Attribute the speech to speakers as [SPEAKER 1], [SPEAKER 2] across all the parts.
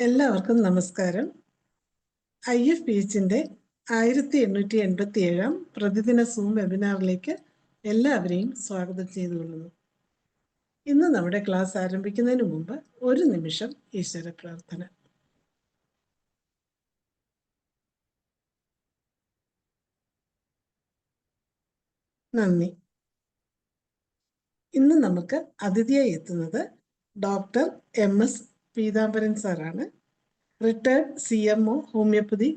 [SPEAKER 1] എല്ലാവർക്കും നമസ്കാരം. IFPHന്റെ 1887 പ്രതിദിന സൂം വെബിനാറിലേക്ക് എല്ലാവരെയും സ്വാഗതം ചെയ്തുകൊള്ളുന്നു. ഇന്ന് നമ്മുടെ ക്ലാസ് ആരംഭിക്കുന്നതിന് മുമ്പ് ഒരു നിമിഷം ഈശ്വര പ്രാർത്ഥന. നന്ദി. ഇന്ന് നമുക്ക് അതിഥിയായി എത്തുന്നത് ഡോക്ടർ MS പീതാംബരൻ സാറാണ്. Retired CMO homeopathy.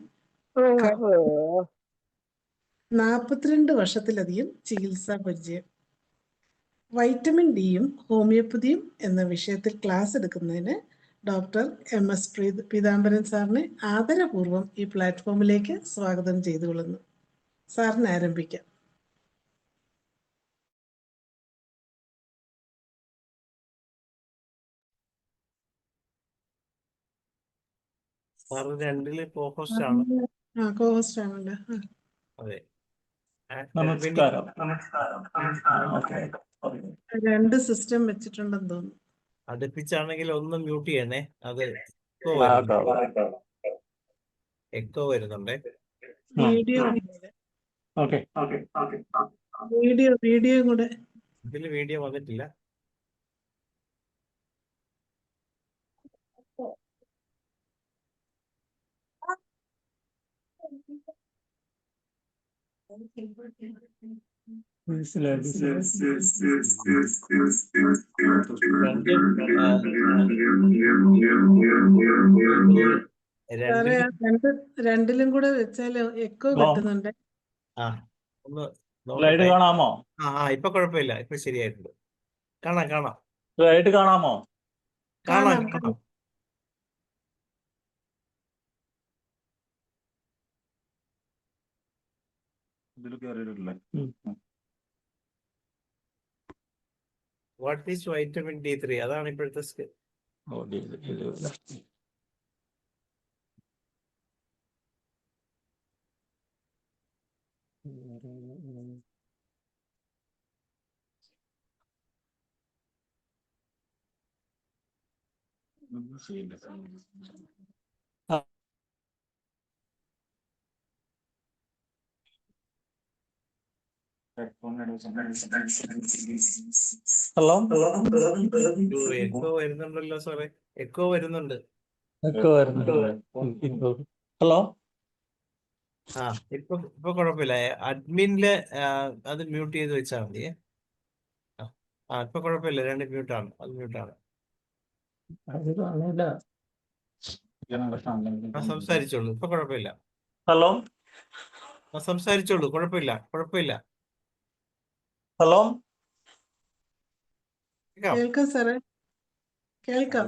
[SPEAKER 1] 42 വർഷത്തിലധികം ചികിത്സാ പരിചയം. വൈറ്റമിൻ ഡിയും ഹോമിയോപ്പതിയും എന്ന വിഷയത്തിൽ ക്ലാസ് എടുക്കുന്നതിന് ഡോക്ടർ MS പീതാംബരൻ സാറിനെ ആദരപൂർവ്വം ഈ പ്ലാറ്റ്ഫോമിലേക്ക് സ്വാഗതം ചെയ്തുകൊള്ളുന്നു. സാറിന് ആരംഭിക്കാം.
[SPEAKER 2] കോഹോസ്റ്റ് ആണല്ലോ. അതെ.
[SPEAKER 3] നമസ്കാരം.
[SPEAKER 1] രണ്ട് സിസ്റ്റം വെച്ചിട്ടുണ്ടെന്ന് തോന്നുന്നു.
[SPEAKER 2] അടുപ്പിച്ചാണെങ്കിൽ ഒന്ന് മ്യൂട്ട് ചെയ്യണേ. അത് എക്കോ വരുന്നുണ്ടേ.
[SPEAKER 1] വീഡിയോ കൂടെ.
[SPEAKER 2] ഇതില് വീഡിയോ വന്നിട്ടില്ല.
[SPEAKER 1] രണ്ടിലും കൂടെ വെച്ചാല് എക്കോ കിട്ടുന്നുണ്ട്.
[SPEAKER 3] സ്ലൈഡ് കാണാമോ?
[SPEAKER 2] ഇപ്പൊ കുഴപ്പമില്ല. ഇപ്പൊ ശരിയായിട്ടുണ്ട്. കാണാം.
[SPEAKER 3] സ്ലൈഡ് കാണാമോ?
[SPEAKER 1] കാണാം.
[SPEAKER 2] What is vitamin D3? അതാണ് ഇപ്പോഴത്തെ
[SPEAKER 3] ഹലോ,
[SPEAKER 2] എക്കോ വരുന്നുണ്ടല്ലോ സാറേ. എക്കോ വരുന്നുണ്ട്.
[SPEAKER 3] ഹലോ.
[SPEAKER 2] ഇപ്പൊ കുഴപ്പമില്ല. അഡ്മിനില് അത് മ്യൂട്ട് ചെയ്ത് വെച്ചാൽ മതി. ഇപ്പൊ കുഴപ്പമില്ല. രണ്ട് മ്യൂട്ടാണ്. അത് മ്യൂട്ടാണ്. സംസാരിച്ചോളൂ. ഇപ്പൊ കുഴപ്പമില്ല.
[SPEAKER 3] ഹലോ,
[SPEAKER 2] സംസാരിച്ചോളൂ. കുഴപ്പമില്ല.
[SPEAKER 3] ഹലോ,
[SPEAKER 1] കേൾക്കാം സാറേ, കേൾക്കാം.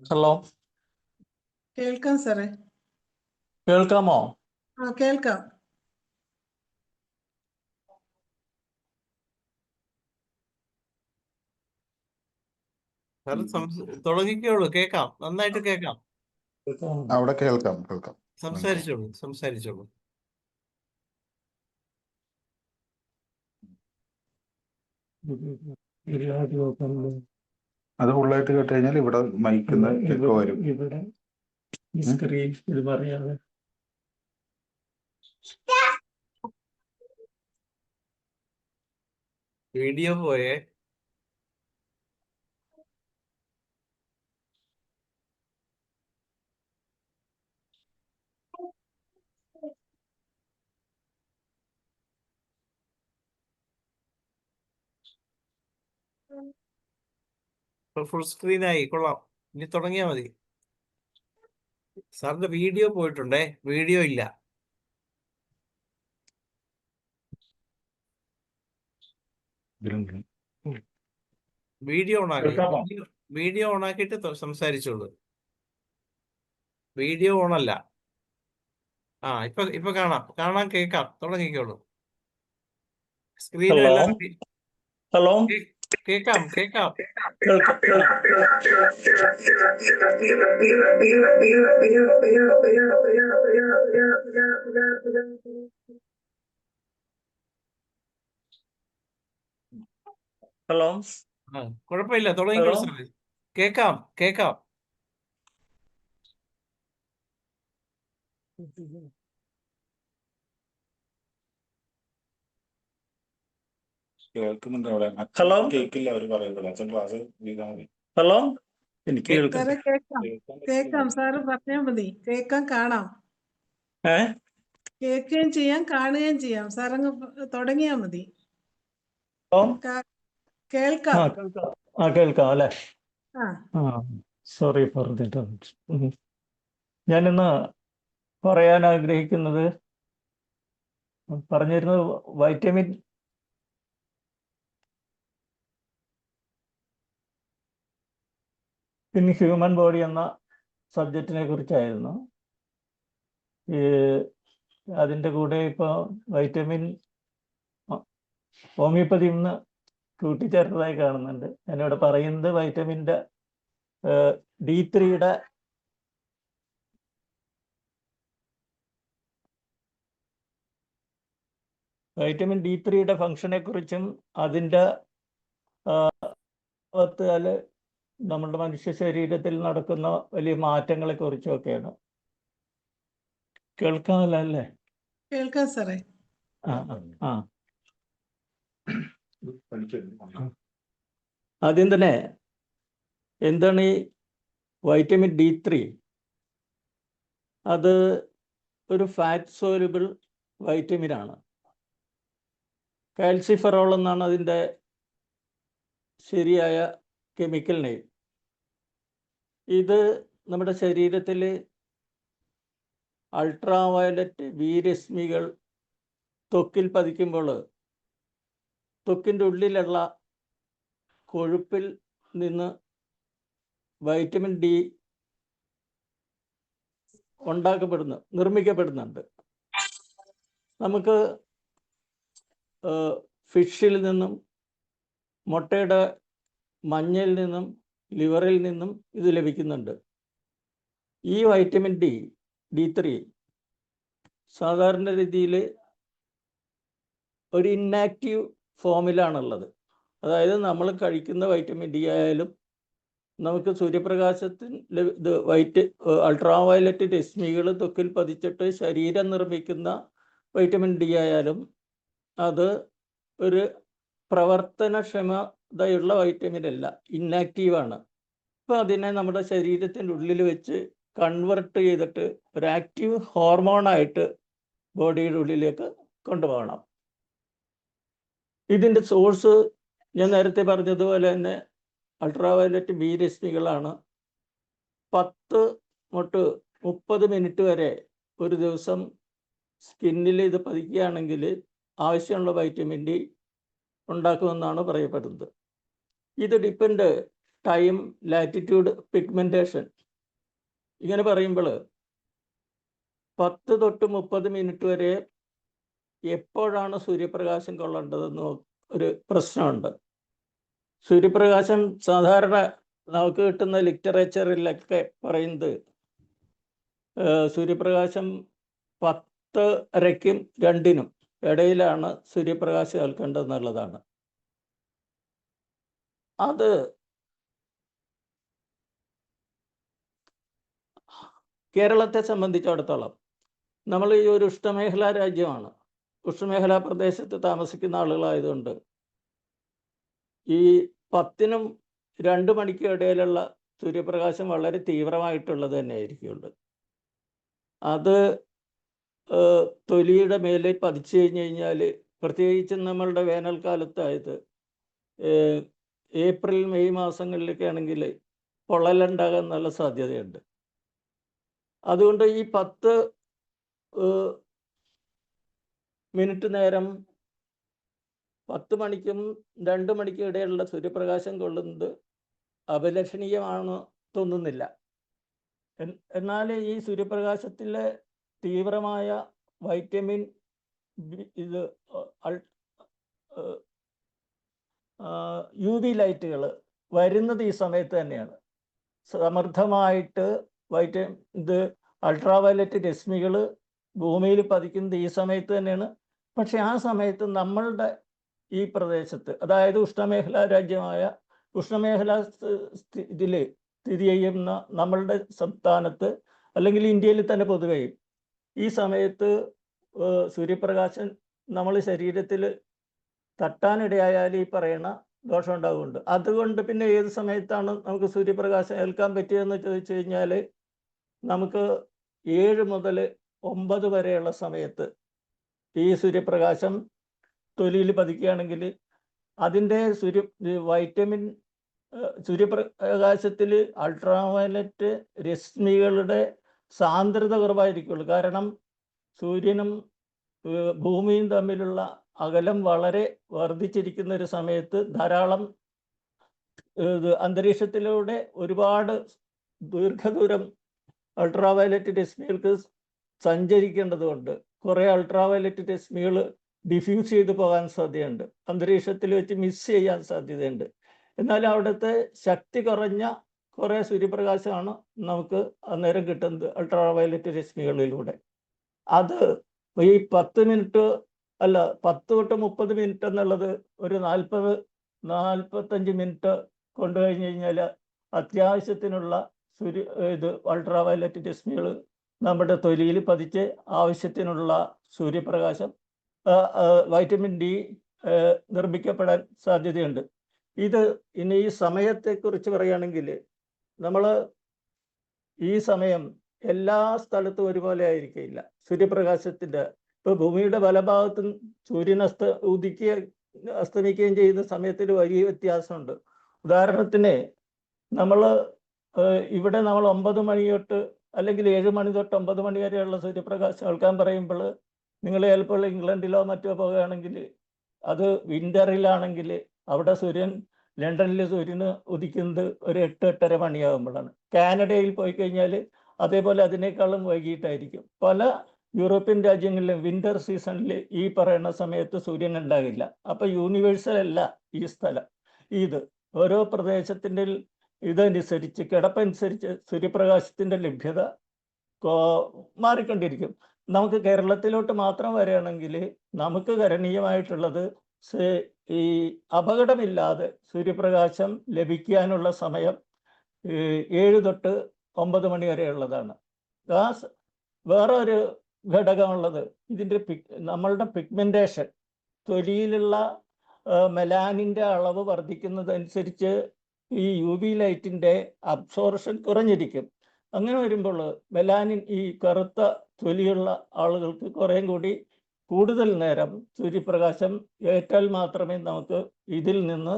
[SPEAKER 3] ഹലോ,
[SPEAKER 1] കേൾക്കാം സാറേ.
[SPEAKER 3] കേൾക്കാമോ?
[SPEAKER 1] കേൾക്കാം.
[SPEAKER 2] തുടങ്ങിക്കോളൂ. കേൾക്കാം. നന്നായിട്ട് കേൾക്കാം.
[SPEAKER 4] അവിടെ കേൾക്കാം.
[SPEAKER 2] സംസാരിച്ചോളൂ.
[SPEAKER 4] അത് ഫുള്ളായിട്ട് കേട്ട് കഴിഞ്ഞാൽ ഇവിടെ മൈക്കുന്ന എക്കോ വരും.
[SPEAKER 3] ഇവിടെ സ്ക്രീൻ ഇത് പറയാതെ
[SPEAKER 2] വീഡിയോ പോയേ. ഫുൾ സ്ക്രീനായി. കൊള്ളാം. ഇനി തുടങ്ങിയാ മതി. സാറിന്റെ വീഡിയോ പോയിട്ടുണ്ടേ. വീഡിയോ ഇല്ല. വീഡിയോ ഓണാക്കിയിട്ട് സംസാരിച്ചോളൂ. വീഡിയോ ഓണല്ല. ഇപ്പൊ കാണാം കേൾക്കാം. തുടങ്ങിക്കോളൂ. സ്ക്രീനിൽ എല്ലാവരും
[SPEAKER 3] ഹലോ,
[SPEAKER 2] കേൾക്കാം.
[SPEAKER 3] ഹലോ
[SPEAKER 2] കുഴപ്പമില്ല, തുടങ്ങിക്കോളൂ
[SPEAKER 3] ഹലോ
[SPEAKER 2] സാറേ. കേക്കാം കേക്കാം.
[SPEAKER 4] കേൾക്കുന്നുണ്ട് അവിടെ.
[SPEAKER 3] ഹലോ
[SPEAKER 4] കേൾക്കില്ല അവര് പറയുന്നത്. അച്ഛൻ ക്ലാസ് ചെയ്താൽ മതി.
[SPEAKER 3] ഹലോ എനിക്ക്
[SPEAKER 2] കേ-
[SPEAKER 3] കേൾക്കാം.
[SPEAKER 1] സാറേ കേൾക്കാം.
[SPEAKER 4] കേൾക്കാൻ
[SPEAKER 1] കേൾക്കാം.
[SPEAKER 4] പറ്റില്ല.
[SPEAKER 1] സാറ് പറഞ്ഞാൽ മതി. കേൾക്കാം, കാണാം.
[SPEAKER 3] ഏ
[SPEAKER 1] കേൾക്കുകയും ചെയ്യാം, കാണുകയും ചെയ്യാം. സാറങ്ങ് തുടങ്ങിയാൽ മതി.
[SPEAKER 3] ഹലോ
[SPEAKER 1] കാ- കേൾക്കാം.
[SPEAKER 3] കേൾക്കാം അല്ലേ.
[SPEAKER 1] ആ
[SPEAKER 3] സോറി ഫോർ ദി ഇന്ററപ്ഷൻ. ഞാനിന്ന് പറയാൻ ആഗ്രഹിക്കുന്നത്, പറഞ്ഞിരുന്നത് വൈറ്റമിൻ ഇൻ ഹ്യൂമൻ ബോഡി എന്ന സബ്ജക്റ്റിനെ കുറിച്ചായിരുന്നു. ഈ അതിൻ്റെ കൂടെ ഇപ്പോൾ വൈറ്റമിൻ ഹോമിയോപ്പതി ഇന്ന് കൂട്ടിച്ചേർത്തതായി കാണുന്നുണ്ട്. ഞാനിവിടെ പറയുന്നത് വൈറ്റമിൻ്റെ D3 വൈറ്റമിൻ D3 ഫംഗ്ഷനെ കുറിച്ചും അതിൻ്റെ നമ്മുടെ മനുഷ്യ ശരീരത്തിൽ നടക്കുന്ന വലിയ മാറ്റങ്ങളെ കുറിച്ചും ഒക്കെയാണ്. കേൾക്കാമല്ലോ അല്ലേ?
[SPEAKER 1] കേൾക്കാം സാറേ.
[SPEAKER 3] ആ ആദ്യം തന്നെ എന്താണ് ഈ വൈറ്റമിൻ D3? അത് ഒരു ഫാറ്റ് സോലുബിൾ വൈറ്റമിനാണ്. കാൽസിഫെറോൾ എന്നാണ് അതിൻ്റെ ശരിയായ കെമിക്കൽ നെയിം. ഇത് നമ്മുടെ ശരീരത്തിൽ അൾട്രാവയലറ്റ് രശ്മികൾ ത്വക്കിൽ പതിക്കുമ്പോൾ ത്വക്കിൻ്റെ ഉള്ളിലുള്ള കൊഴുപ്പിൽ നിന്ന് വൈറ്റമിൻ D നിർമ്മിക്കപ്പെടുന്നുണ്ട്. നമുക്ക് ഫിഷിൽ നിന്നും, മുട്ടയുടെ മഞ്ഞയിൽ നിന്നും, ലിവറിൽ നിന്നും ഇത് ലഭിക്കുന്നുണ്ട്. ഈ വൈറ്റമിൻ D3 സാധാരണ രീതിയിൽ ഒരു ഇന്നാക്റ്റീവ് ഫോമിലാണുള്ളത്. അതായത് നമ്മൾ കഴിക്കുന്ന വൈറ്റമിൻ D ആയാലും നമുക്ക് സൂര്യപ്രകാശത്തിൽ അൾട്രാവയലറ്റ് രശ്മികൾ ത്വക്കിൽ പതിച്ചിട്ട് ശരീരം നിർമ്മിക്കുന്ന വൈറ്റമിൻ D ആയാലും അത് ഒരു പ്രവർത്തനക്ഷമതയുള്ള വൈറ്റമിൻ അല്ല, ഇന്നാക്റ്റീവാണ്. അപ്പോൾ അതിനെ നമ്മുടെ ശരീരത്തിൻ്റെ ഉള്ളിൽ വെച്ച് കൺവെർട്ട് ചെയ്തിട്ട് ഒരു ആക്റ്റീവ് ഹോർമോണായിട്ട് ബോഡിയുടെ ഉള്ളിലേക്ക് കൊണ്ടുപോകണം. ഇതിൻ്റെ സോഴ്സ് ഞാൻ നേരത്തെ പറഞ്ഞതുപോലെ തന്നെ അൾട്രാവയലറ്റ് രശ്മികളാണ്. 10 തൊട്ട് 30 മിനിറ്റ് വരെ ഒരു ദിവസം സ്കിന്നിൽ ഇത് പതിക്കുകയാണെങ്കിൽ ആവശ്യമുള്ള വൈറ്റമിൻ D ഉണ്ടാക്കുമെന്നാണ് പറയപ്പെടുന്നത്. ഇത് ഡിപ്പെൻഡ് ടൈം, ലാറ്റിറ്റ്യൂഡ്, പിഗ്മെൻറ്റേഷൻ ഇങ്ങനെ പറയുമ്പോൾ 10 തൊട്ട് 30 മിനിറ്റ് വരെ എപ്പോഴാണ് സൂര്യപ്രകാശം കൊള്ളേണ്ടതെന്ന് ഒരു പ്രശ്നമുണ്ട്. സൂര്യപ്രകാശം സാധാരണ നമുക്ക് കിട്ടുന്ന ലിറ്ററേച്ചറിലൊക്കെ പറയുന്നത് സൂര്യപ്രകാശം 10:30-നും 2-നും ഇടയിലാണ് സൂര്യപ്രകാശം ഏൽക്കേണ്ടതെന്നുള്ളതാണ്. അത് കേരളത്തെ സംബന്ധിച്ചിടത്തോളം നമ്മൾ ഈ ഒരു ഉഷ്ണമേഖലാ രാജ്യമാണ്. ഉഷ്ണമേഖലാ പ്രദേശത്ത് താമസിക്കുന്ന ആളുകളായതുകൊണ്ട് ഈ 10-നും 2 മണിക്കും ഇടയിലുള്ള സൂര്യപ്രകാശം വളരെ തീവ്രമായിട്ടുള്ളത് തന്നെ ആയിരിക്കുള്ളൂ. അത് തൊലിയുടെ മേലെ പതിച്ചു കഴിഞ്ഞാൽ, പ്രത്യേകിച്ചും നമ്മളുടെ വേനൽക്കാലത്തായത് ഏപ്രിൽ മെയ് മാസങ്ങളിലൊക്കെ ആണെങ്കിൽ പൊള്ളലുണ്ടാകാൻ നല്ല സാധ്യതയുണ്ട്. അതുകൊണ്ട് ഈ 10 മിനിറ്റ് നേരം 10 മണിക്കും 2 മണിക്കും ഇടയിലുള്ള സൂര്യപ്രകാശം കൊള്ളുന്നത് അപലഷണീയമാണെന്ന് തോന്നുന്നില്ല. എന്നാൽ ഈ സൂര്യപ്രകാശത്തിലെ തീവ്രമായ വൈറ്റമിൻ ഇത് UV ലൈറ്റുകൾ വരുന്നത് ഈ സമയത്ത് തന്നെയാണ്. സമൃദ്ധമായിട്ട് അൾട്രാവയലറ്റ് രശ്മികൾ ഭൂമിയിൽ പതിക്കുന്നത് ഈ സമയത്ത് തന്നെയാണ്. പക്ഷെ ആ സമയത്ത് നമ്മളുടെ ഈ പ്രദേശത്ത്, അതായത് ഉഷ്ണമേഖലാ രാജ്യമായ ഉഷ്ണമേഖലാ ഇതിൽ സ്ഥിതി ചെയ്യുന്ന നമ്മളുടെ സംസ്ഥാനത്ത് അല്ലെങ്കിൽ ഇന്ത്യയിൽ തന്നെ പൊതുവെയും ഈ സമയത്ത് സൂര്യപ്രകാശം നമ്മൾ ശരീരത്തിൽ തട്ടാനിടയായാൽ ഈ പറയുന്ന ദോഷം ഉണ്ടാകുന്നുണ്ട്. അതുകൊണ്ട് പിന്നെ ഏത് സമയത്താണ് നമുക്ക് സൂര്യപ്രകാശം ഏൽക്കാൻ പറ്റിയതെന്ന് ചോദിച്ചു കഴിഞ്ഞാൽ നമുക്ക് 7 മുതൽ 9 വരെയുള്ള സമയത്ത് ഈ സൂര്യപ്രകാശം തൊലിയിൽ പതിക്കുകയാണെങ്കിൽ അതിൻ്റെ വൈറ്റമിൻ സൂര്യപ്രകാശത്തിൽ അൾട്രാവയലറ്റ് രശ്മികളുടെ സാന്ദ്രത കുറവായിരിക്കുള്ളൂ. കാരണം സൂര്യനും ഭൂമിയും തമ്മിലുള്ള അകലം വളരെ വർദ്ധിച്ചിരിക്കുന്ന ഒരു സമയത്ത് ധാരാളം അന്തരീക്ഷത്തിലൂടെ ഒരുപാട് ദീർഘദൂരം അൾട്രാവയലറ്റ് രശ്മികൾക്ക് സഞ്ചരിക്കേണ്ടതുകൊണ്ട് കുറേ അൾട്രാവയലറ്റ് രശ്മികൾ ഡിഫ്യൂസ് ചെയ്ത് പോകാൻ സാധ്യതയുണ്ട്, അന്തരീക്ഷത്തിൽ വെച്ച് മിസ് ചെയ്യാൻ സാധ്യതയുണ്ട്. എന്നാൽ അവിടുത്തെ ശക്തി കുറഞ്ഞ കുറേ സൂര്യപ്രകാശമാണ് നമുക്ക് അന്നേരം കിട്ടുന്നത് അൾട്രാവയലറ്റ് രശ്മികളിലൂടെ. അത് ഈ 10 മിനിറ്റ് അല്ല 10 തൊട്ട് 30 മിനിറ്റ് എന്നുള്ളത് ഒരു 40-45 മിനിറ്റ് കൊണ്ടുകഴിഞ്ഞ് കഴിഞ്ഞാൽ അത്യാവശ്യത്തിനുള്ള അൾട്രാവയലറ്റ് രശ്മികൾ നമ്മുടെ തൊലിയിൽ പതിച്ച് ആവശ്യത്തിനുള്ള സൂര്യപ്രകാശം വൈറ്റമിൻ ഡി നിർമ്മിക്കപ്പെടാൻ സാധ്യതയുണ്ട്. ഇത് ഇനി ഈ സമയത്തെക്കുറിച്ച് പറയുകയാണെങ്കിൽ നമ്മൾ ഈ സമയം എല്ലാ സ്ഥലത്തും ഒരുപോലെ ആയിരിക്കില്ല സൂര്യപ്രകാശത്തിൻ്റെ. ഇപ്പോൾ ഭൂമിയുടെ പല ഭാഗത്തും സൂര്യൻ അസ്തമിക്കുകയും ചെയ്യുന്ന സമയത്തിൽ വലിയ വ്യത്യാസമുണ്ട്. ഉദാഹരണത്തിന് ഇവിടെ നമ്മൾ 9 മണി തൊട്ട് അല്ലെങ്കിൽ 7 മണി തൊട്ട് 9 മണി വരെയുള്ള സൂര്യപ്രകാശം കേൾക്കാൻ പറയുമ്പോൾ നിങ്ങൾ ചിലപ്പോൾ ഇംഗ്ലണ്ടിലോ മറ്റോ പോകുകയാണെങ്കിൽ അത് വിൻ്ററിലാണെങ്കിൽ അവിടെ ലണ്ടനിൽ സൂര്യന് ഉദിക്കുന്നത് ഒരു 8-8:30 മണിയാകുമ്പോഴാണ്. കാനഡയിൽ പോയി കഴിഞ്ഞാൽ അതേപോലെ അതിനേക്കാളും വൈകിട്ടായിരിക്കും. പല യൂറോപ്യൻ രാജ്യങ്ങളിലും വിൻ്റർ സീസണിൽ ഈ പറയുന്ന സമയത്ത് സൂര്യൻ ഉണ്ടാകില്ല. അപ്പോൾ യൂണിവേഴ്സൽ അല്ല ഈ സ്ഥലം. ഇത് ഓരോ പ്രദേശത്തിൻ്റെ ഇതനുസരിച്ച് കിടപ്പനുസരിച്ച് സൂര്യപ്രകാശത്തിൻ്റെ ലഭ്യത മാറിക്കൊണ്ടിരിക്കും. നമുക്ക് കേരളത്തിലോട്ട് മാത്രം വരികയാണെങ്കിൽ നമുക്ക് കരണീയമായിട്ടുള്ളത് ഈ അപകടമില്ലാതെ സൂര്യപ്രകാശം ലഭിക്കാനുള്ള സമയം 7 തൊട്ട് 9 മണി വരെയുള്ളതാണ്. വേറെ ഒരു ഘടകമുള്ളത് ഇതിൻ്റെ നമ്മളുടെ പിഗ്മെൻറ്റേഷൻ, തൊലിയിലുള്ള മെലാനിൻ്റെ അളവ് വർദ്ധിക്കുന്നതനുസരിച്ച് ഈ UV ലൈറ്റിൻ്റെ അബ്സോർഷൻ കുറഞ്ഞിരിക്കും. അങ്ങനെ വരുമ്പോൾ മെലാനിൻ, ഈ കറുത്ത തൊലിയുള്ള ആളുകൾക്ക് കുറേയും കൂടി കൂടുതൽ നേരം സൂര്യപ്രകാശം ഏറ്റാൽ മാത്രമേ നമുക്ക് ഇതിൽ നിന്ന്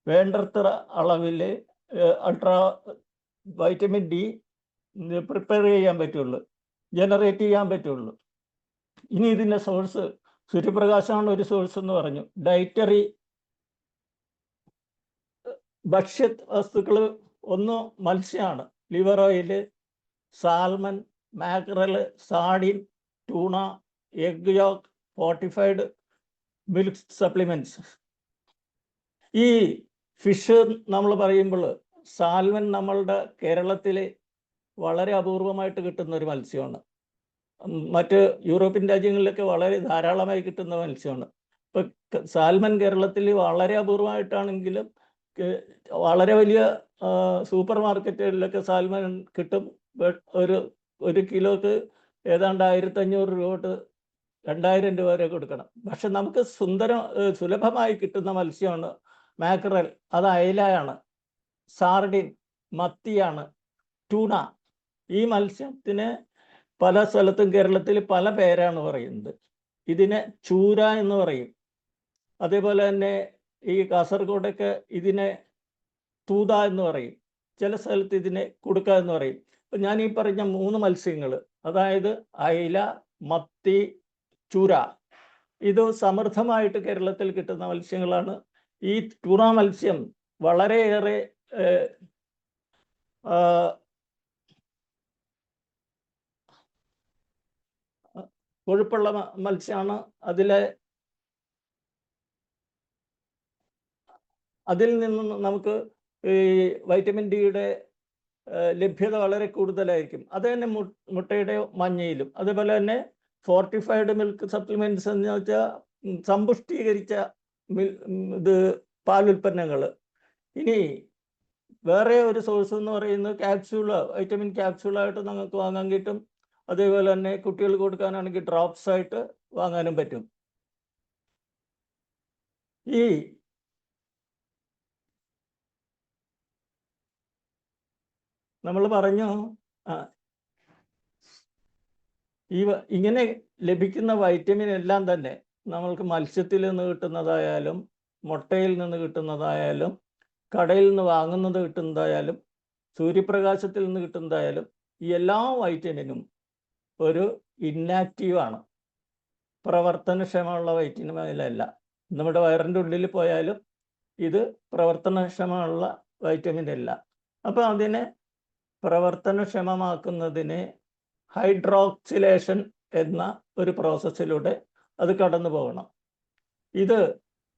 [SPEAKER 3] വേണ്ടത്ര അളവിൽ വൈറ്റമിൻ ഡി പ്രിപ്പയർ ചെയ്യാൻ പറ്റുള്ളൂ, ജനറേറ്റ് ചെയ്യാൻ പറ്റുള്ളൂ. ഇനി ഇതിൻ്റെ സോഴ്സ് സൂര്യപ്രകാശമാണ് ഒരു സോഴ്സ് എന്ന് പറഞ്ഞു. ഡയറ്ററി ഭക്ഷ്യ വസ്തുക്കൾ ഒന്ന് മത്സ്യമാണ്. Liver oil, salmon, mackerel, sardine, tuna, egg yolk, fortified milk supplements. ഈ ഫിഷ് നമ്മൾ പറയുമ്പോൾ സാൽമൺ നമ്മളുടെ കേരളത്തിൽ വളരെ അപൂർവമായിട്ട് കിട്ടുന്ന ഒരു മത്സ്യമാണ്. മറ്റ് യൂറോപ്യൻ രാജ്യങ്ങളിലൊക്കെ വളരെ ധാരാളമായി കിട്ടുന്ന മത്സ്യമാണ്. ഇപ്പം സാൽമൺ കേരളത്തിൽ വളരെ അപൂർവമായിട്ടാണെങ്കിലും വളരെ വലിയ സൂപ്പർ മാർക്കറ്റുകളിലൊക്കെ സാൽമൺ കിട്ടും. ഒരു കിലോക്ക് ഏതാണ്ട് 1500 രൂപ തൊട്ട് 2000 രൂപ വരെ കൊടുക്കണം. പക്ഷെ നമുക്ക് സുലഭമായി കിട്ടുന്ന മത്സ്യമാണ് മാക്രൽ, അത് അയലയാണ്. സാർഡിൻ മത്തിയാണ്. ടൂണ, ഈ മത്സ്യത്തിന് പല സ്ഥലത്തും കേരളത്തിൽ പല പേരാണ് പറയുന്നത്. ഇതിനെ ചൂര എന്ന് പറയും. അതേപോലെ തന്നെ ഈ കാസർഗോഡൊക്കെ ഇതിനെ തൂത എന്ന് പറയും. ചില സ്ഥലത്ത് ഇതിനെ കുടുക്ക എന്ന് പറയും. അപ്പം ഞാൻ ഈ പറഞ്ഞ 3 മത്സ്യങ്ങൾ, അതായത് അയില, മത്തി, ചൂര, ഇത് സമൃദ്ധമായിട്ട് കേരളത്തിൽ കിട്ടുന്ന മത്സ്യങ്ങളാണ്. ഈ ടൂണ മത്സ്യം വളരെയേറെ കൊഴുപ്പുള്ള മത്സ്യമാണ്. അതിൽ നിന്നും നമുക്ക് ഈ വൈറ്റമിൻ ഡിയുടെ ലഭ്യത വളരെ കൂടുതലായിരിക്കും. അത് തന്നെ മുട്ടയുടെ മഞ്ഞയിലും. അതുപോലെ തന്നെ ഫോർട്ടിഫൈഡ് മിൽക്ക് സപ്ലിമെന്റ്സ് എന്ന് വെച്ചാൽ സമ്പുഷ്ടീകരിച്ച ഇത് പാലുൽപ്പന്നങ്ങൾ. ഇനി വേറെ ഒരു സോഴ്സ് എന്ന് പറയുന്നത് ക്യാപ്സ്യൂള്, വൈറ്റമിൻ ക്യാപ്സ്യൂളായിട്ട് നിങ്ങൾക്ക് വാങ്ങാൻ കിട്ടും. അതേപോലെ തന്നെ കുട്ടികൾക്ക് കൊടുക്കാനാണെങ്കിൽ ഡ്രോപ്സ് ആയിട്ട് വാങ്ങാനും പറ്റും. ഈ നമ്മൾ പറഞ്ഞു ഇങ്ങനെ ലഭിക്കുന്ന വൈറ്റമിൻ എല്ലാം തന്നെ നമ്മൾക്ക് മത്സ്യത്തിൽ നിന്ന് കിട്ടുന്നതായാലും മുട്ടയിൽ നിന്ന് കിട്ടുന്നതായാലും കടയിൽ നിന്ന് വാങ്ങുന്നത് കിട്ടുന്നതായാലും സൂര്യപ്രകാശത്തിൽ നിന്ന് കിട്ടുന്നതായാലും ഈ എല്ലാ വൈറ്റമിനും ഒരു ഇന്നാക്റ്റീവാണ്, പ്രവർത്തനക്ഷമമുള്ള വൈറ്റമിനല്ല. നമ്മുടെ വയറിൻ്റെ ഉള്ളിൽ പോയാലും ഇത് പ്രവർത്തനക്ഷമമുള്ള വൈറ്റമിൻ അല്ല. അപ്പോൾ അതിനെ പ്രവർത്തനക്ഷമമാക്കുന്നതിന് ഹൈഡ്രോക്സിലേഷൻ എന്ന ഒരു പ്രോസസ്സിലൂടെ അത് കടന്നു പോകണം.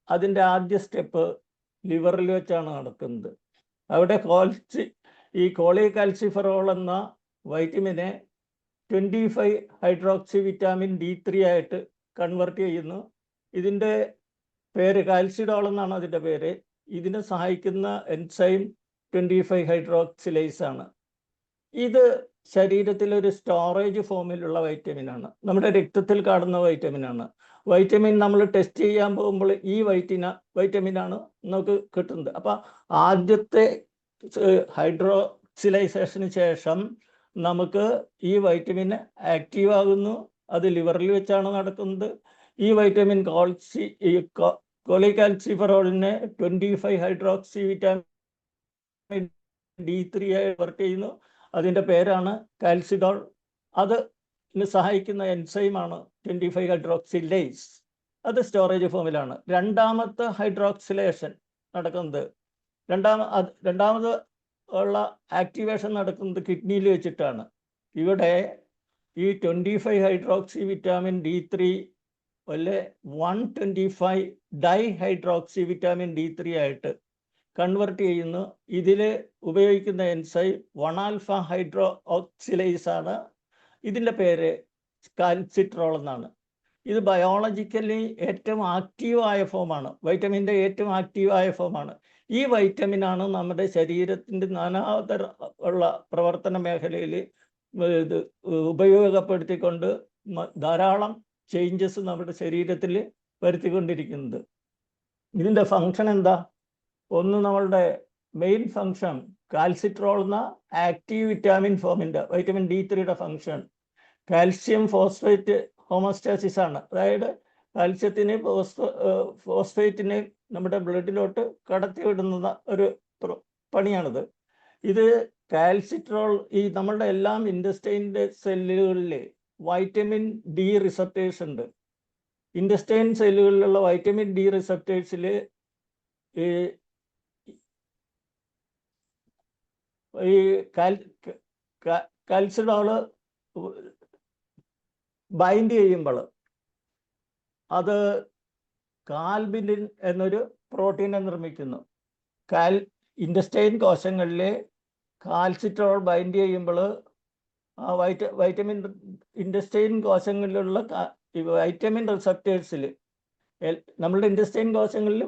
[SPEAKER 3] അതിൻ്റെ ആദ്യ സ്റ്റെപ്പ് ലിവറിൽ വെച്ചാണ് നടക്കുന്നത്. അവിടെ ഈ കോളികാൽസിഫെറോൾ എന്ന വൈറ്റമിനെ 25 ഹൈഡ്രോക്സി വിറ്റാമിൻ D3 ആയിട്ട് കൺവെർട്ട് ചെയ്യുന്നു. ഇതിൻ്റെ പേര് കാൽസിഡോൾ എന്നാണ് അതിൻ്റെ പേര്. ഇതിനെ സഹായിക്കുന്ന എൻസൈം 25 ഹൈഡ്രോക്സിലേസ് ആണ്. ഇത് ശരീരത്തിലൊരു സ്റ്റോറേജ് ഫോമിലുള്ള വൈറ്റമിനാണ്, നമ്മുടെ രക്തത്തിൽ കാണുന്ന വൈറ്റമിനാണ്. വൈറ്റമിൻ നമ്മൾ ടെസ്റ്റ് ചെയ്യാൻ പോകുമ്പോൾ ഈ വൈറ്റമിനാണ് നമുക്ക് കിട്ടുന്നത്. അപ്പം ആദ്യത്തെ ഹൈഡ്രോക്സിലൈസേഷന് ശേഷം നമുക്ക് ഈ വൈറ്റമിൻ ആക്റ്റീവ് ആകുന്നു. അത് ലിവറിൽ വെച്ചാണ് നടക്കുന്നത്. ഈ വൈറ്റമിൻ കോളികാൽസിഫെറോളിനെ 25 ഹൈഡ്രോക്സി വിറ്റാമിൻ D3 ആയി കൺവെർട്ട് ചെയ്യുന്നു. അതിൻ്റെ പേരാണ് കാൽസിഡോൾ. അതിന് സഹായിക്കുന്ന എൻസൈമാണ് 25 ഹൈഡ്രോക്സിലേസ്. അത് സ്റ്റോറേജ് ഫോമിലാണ്. രണ്ടാമത്തെ ഹൈഡ്രോക്സിലേഷൻ നടക്കുന്നത്, രണ്ടാമത് ഉള്ള ആക്ടിവേഷൻ നടക്കുന്നത് കിഡ്നിയിൽ വെച്ചിട്ടാണ്. ഇവിടെ ഈ 25 ഹൈഡ്രോക്സി വിറ്റാമിൻ D3 അല്ലെ 125 ഡൈ ഹൈഡ്രോക്സി വിറ്റാമിൻ D3 ആയിട്ട് കൺവെർട്ട് ചെയ്യുന്നു. ഇതിൽ ഉപയോഗിക്കുന്ന എൻസൈം 1-ആൽഫ ഹൈഡ്രോക്സിലേസ് ആണ്. ഇതിൻ്റെ പേര് കാൽസിട്രോൾ എന്നാണ്. ഇത് ബയോളജിക്കലി ഏറ്റവും ആക്റ്റീവായ ഫോമാണ്, വൈറ്റമിൻ്റെ ഏറ്റവും ആക്റ്റീവായ ഫോമാണ്. ഈ വൈറ്റമിനാണ് നമ്മുടെ ശരീരത്തിൻ്റെ നാനാതര ഉള്ള പ്രവർത്തന മേഖലയിൽ ഇത് ഉപയോഗപ്പെടുത്തിക്കൊണ്ട് ധാരാളം ചേഞ്ചസ് നമ്മുടെ ശരീരത്തിൽ വരുത്തിക്കൊണ്ടിരിക്കുന്നത്. ഇതിൻ്റെ ഫങ്ഷൻ എന്താ? ഒന്ന്, നമ്മളുടെ മെയിൻ ഫങ്ഷൻ കാൽസിട്രോൾ എന്ന ആക്റ്റീവ് വിറ്റാമിൻ ഫോമിൻ്റെ വൈറ്റമിൻ D3യുടെ ഫങ്ഷൻ കാൽസ്യം ഫോസ്ഫേറ്റ് ഹോമോസ്റ്റാസിസ് ആണ്. അതായത് കാൽസ്യത്തിനെ ഫോസ്ഫേറ്റിനെ നമ്മുടെ ബ്ലഡിലോട്ട് കടത്തിവിടുന്ന ഒരു പണിയാണിത്. ഇത് കാൽസിട്രോൾ ഈ നമ്മളുടെ എല്ലാം ഇൻഡസ്റ്റൈൻ്റെ സെല്ലുകളിൽ വൈറ്റമിൻ D റിസപ്റ്റേഴ്സ് ഉണ്ട്. ഇൻഡസ്റ്റൈൻ സെല്ലുകളിലുള്ള വൈറ്റമിൻ D റിസപ്റ്റേഴ്സിൽ ഈ കാൽസിഡോള് ബൈൻഡ് ചെയ്യുമ്പോൾ അത് കാൽബിനിൻ എന്നൊരു പ്രോട്ടീനെ നിർമ്മിക്കുന്നു. ഇൻഡസ്റ്റൈൻ കോശങ്ങളിൽ കാൽസിട്രോൾ ബൈൻഡ് ചെയ്യുമ്പോൾ ആ വൈറ്റമിൻ ഇൻഡസ്റ്റൈൻ കോശങ്ങളിലുള്ള വൈറ്റമിൻ റിസപ്റ്റേഴ്സിൽ നമ്മളുടെ ഇൻഡസ്റ്റൈൻ കോശങ്ങളിൽ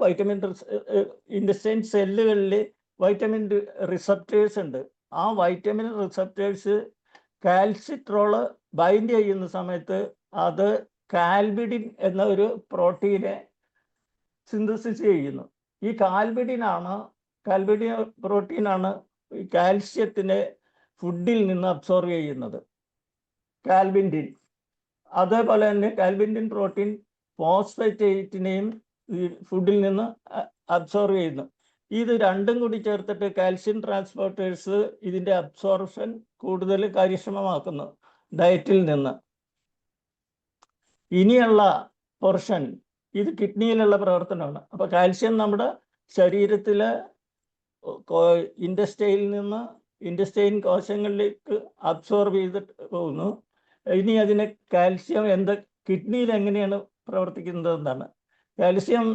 [SPEAKER 3] ഇൻഡസ്റ്റൈൻ സെല്ലുകളിൽ വൈറ്റമിൻ റിസപ്റ്റേഴ്സ് ഉണ്ട്. ആ വൈറ്റമിൻ റിസപ്റ്റേഴ്സ് കാൽസിട്രോള് ബൈൻഡ് ചെയ്യുന്ന സമയത്ത് അത് കാൽബിഡിൻ എന്ന ഒരു പ്രോട്ടീനെ സിന്തസിസ് ചെയ്യുന്നു. ഈ കാൽബിഡിൻ പ്രോട്ടീനാണ് ഈ കാൽസ്യത്തിനെ ഫുഡിൽ നിന്ന് അബ്സോർവ് ചെയ്യുന്നത്, കാൽബിൻഡിൻ. അതേപോലെ തന്നെ കാൽബിൻഡിൻ പ്രോട്ടീൻ ഫോസ്ഫേറ്റിനെയും ഈ ഫുഡിൽ നിന്ന് അബ്സോർവ് ചെയ്യുന്നു. ഇത് രണ്ടും കൂടി ചേർത്തിട്ട് കാൽസ്യം ട്രാൻസ്പോർട്ടേഴ്സ് ഇതിൻ്റെ അബ്സോർപ്ഷൻ കൂടുതൽ കാര്യക്ഷമമാക്കുന്നു ഡയറ്റിൽ നിന്ന്. ഇനിയുള്ള പോർഷൻ ഇത് കിഡ്നിയിലുള്ള പ്രവർത്തനമാണ്. അപ്പോൾ കാൽസ്യം നമ്മുടെ ശരീരത്തിലെ ഇൻഡസ്റ്റൈൻ കോശങ്ങളിലേക്ക് അബ്സോർബ് ചെയ്തിട്ട് പോകുന്നു. ഇനി അതിനെ കാൽസ്യം കിഡ്നിയിൽ എങ്ങനെയാണ് പ്രവർത്തിക്കുന്നത് എന്നാണ്. കാൽസ്യം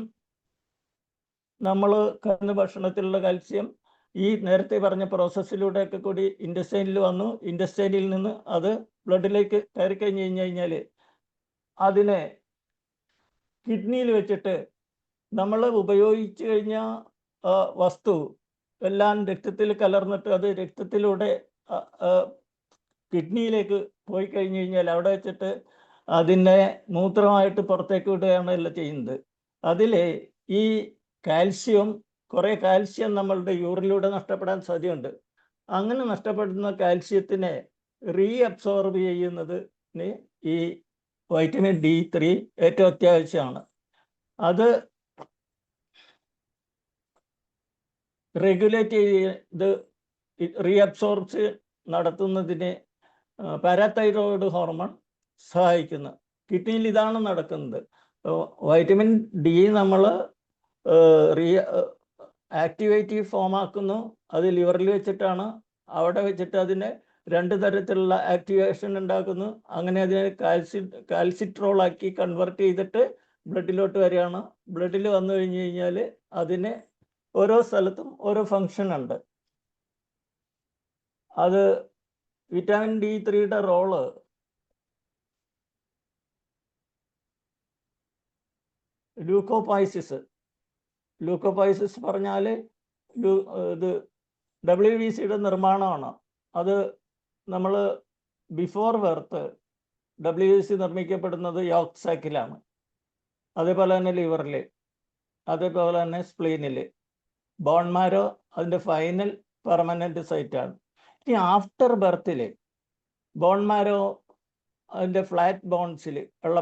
[SPEAKER 3] നമ്മൾ കഴിക്കുന്ന ഭക്ഷണത്തിലുള്ള കാൽസ്യം ഈ നേരത്തെ പറഞ്ഞ പ്രോസസ്സിലൂടെയൊക്കെ കൂടി ഇൻഡസ്റ്റൈനിൽ വന്നു. ഇൻഡസ്റ്റൈനിൽ നിന്ന് അത് ബ്ലഡിലേക്ക് കയറി കഴിഞ്ഞ് കഴിഞ്ഞാൽ അതിനെ കിഡ്നിയിൽ വെച്ചിട്ട് നമ്മൾ ഉപയോഗിച്ചു കഴിഞ്ഞ വസ്തു എല്ലാം രക്തത്തിൽ കലർന്നിട്ട് അത് രക്തത്തിലൂടെ കിഡ്നിയിലേക്ക് പോയി കഴിഞ്ഞു കഴിഞ്ഞാൽ അവിടെ വെച്ചിട്ട് അതിനെ മൂത്രമായിട്ട് പുറത്തേക്ക് വിടുകയാണ് എല്ലാം ചെയ്യുന്നത്. അതിൽ ഈ കാൽസ്യം, കുറേ കാൽസ്യം നമ്മളുടെ യൂറിനിലൂടെ നഷ്ടപ്പെടാൻ സാധ്യതയുണ്ട്. അങ്ങനെ നഷ്ടപ്പെടുന്ന കാൽസ്യത്തിനെ റീഅബ്സോർബ് ചെയ്യുന്നതിന് ഈ വൈറ്റമിൻ D3 ഏറ്റവും അത്യാവശ്യമാണ്. അത് റെഗുലേറ്റ് ചെയ്ത് റീഅബ്സോർബ്സ് നടത്തുന്നതിന് പാരാതൈറോയിഡ് ഹോർമോൺ സഹായിക്കുന്നു. കിഡ്നിയിൽ ഇതാണ് നടക്കുന്നത്. വൈറ്റമിൻ D നമ്മൾ ആക്ടിവേറ്റീവ് ഫോം ആക്കുന്നു. അത് ലിവറിൽ വെച്ചിട്ടാണ്. അവിടെ വെച്ചിട്ട് അതിനെ 2 തരത്തിലുള്ള ആക്ടിവേഷൻ ഉണ്ടാക്കുന്നു. അങ്ങനെ അതിനെ കാൽസിട്രോൾ ആക്കി കൺവേർട്ട് ചെയ്തിട്ട് ബ്ലഡിലോട്ട് വരികയാണ്. ബ്ലഡിൽ വന്നു കഴിഞ്ഞ് കഴിഞ്ഞാൽ അതിന് ഓരോ സ്ഥലത്തും ഓരോ ഫങ്ഷൻ ഉണ്ട്. അത് വിറ്റാമിൻ D3യുടെ റോള് ലൂക്കോപൈസിസ് പറഞ്ഞാൽ ഇത് WBCയുടെ നിർമ്മാണമാണ്. അത് നമ്മൾ ബിഫോർ ബർത്ത് WBC നിർമ്മിക്കപ്പെടുന്നത് യോക്ക് സാക്കിലാണ്. അതേപോലെ തന്നെ ലിവറിൽ, അതേപോലെ തന്നെ സ്പ്ലീനിൽ. ബോൺ മാരോ അതിൻ്റെ ഫൈനൽ പെർമനൻ്റ് സൈറ്റാണ്. ഇനി ആഫ്റ്റർ ബർത്തിൽ ബോൺ മാരോ അതിൻ്റെ ഫ്ലാറ്റ് ബോൺസിൽ ഉള്ള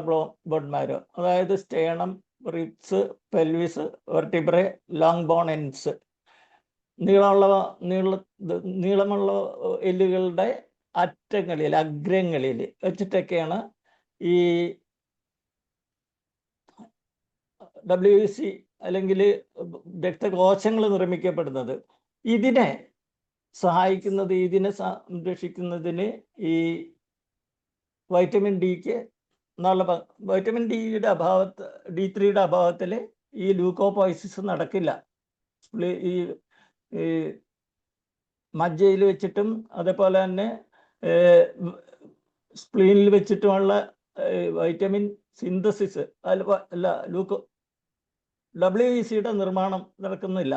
[SPEAKER 3] ബോൺ മാരോ, അതായത് sternum, ribs, pelvis, vertebrae, long bone ends, നീളമുള്ള എല്ലുകളുടെ അറ്റങ്ങളിൽ, അഗ്രങ്ങളിൽ വെച്ചിട്ടൊക്കെയാണ് ഈ WBC അല്ലെങ്കിൽ രക്തകോശങ്ങൾ നിർമ്മിക്കപ്പെടുന്നത്. ഇതിനെ സഹായിക്കുന്നത്, ഇതിനെ സംരക്ഷിക്കുന്നതിന് ഈ വൈറ്റമിൻ ഡിക്ക് നല്ല വൈറ്റമിൻ D3യുടെ അഭാവത്തിൽ ഈ ലൂക്കോപോയിസിസ് നടക്കില്ല. ഈ മജ്ജയിൽ വെച്ചിട്ടും അതേപോലെ തന്നെ സ്പ്ലീനിൽ വെച്ചിട്ടുമുള്ള വൈറ്റമിൻ സിന്തസിസ് അല്ല WBCയുടെ നിർമ്മാണം നടക്കുന്നില്ല.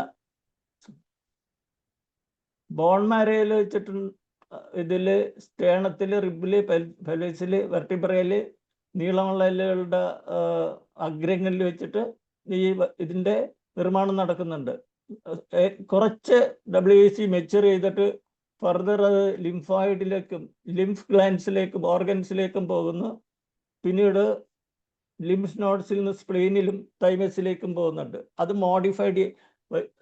[SPEAKER 3] ബോൺ മാരോയിൽ വെച്ചിട്ട് ഇതിൽ സ്റ്റേണത്തിൽ, റിബില്, പെൽവിസിൽ, വെർട്ടിബ്രയിൽ, നീളമുള്ള എല്ലുകളുടെ അഗ്രങ്ങളിൽ വെച്ചിട്ട് ഇതിൻ്റെ നിർമ്മാണം നടക്കുന്നുണ്ട്. കുറച്ച് WBC മെച്യൂർ ചെയ്തിട്ട് ഫർദർ അത് ലിംഫോയിഡിലേക്കും ലിംഫ് ഗ്ലാൻഡ്സിലേക്കും ഓർഗൻസിലേക്കും പോകുന്നു. പിന്നീട് ലിംഫ് നോഡ്സിൽ നിന്ന് സ്പ്ലീനിലും തൈമസിലേക്കും പോകുന്നുണ്ട്. അത് മോഡിഫൈഡ്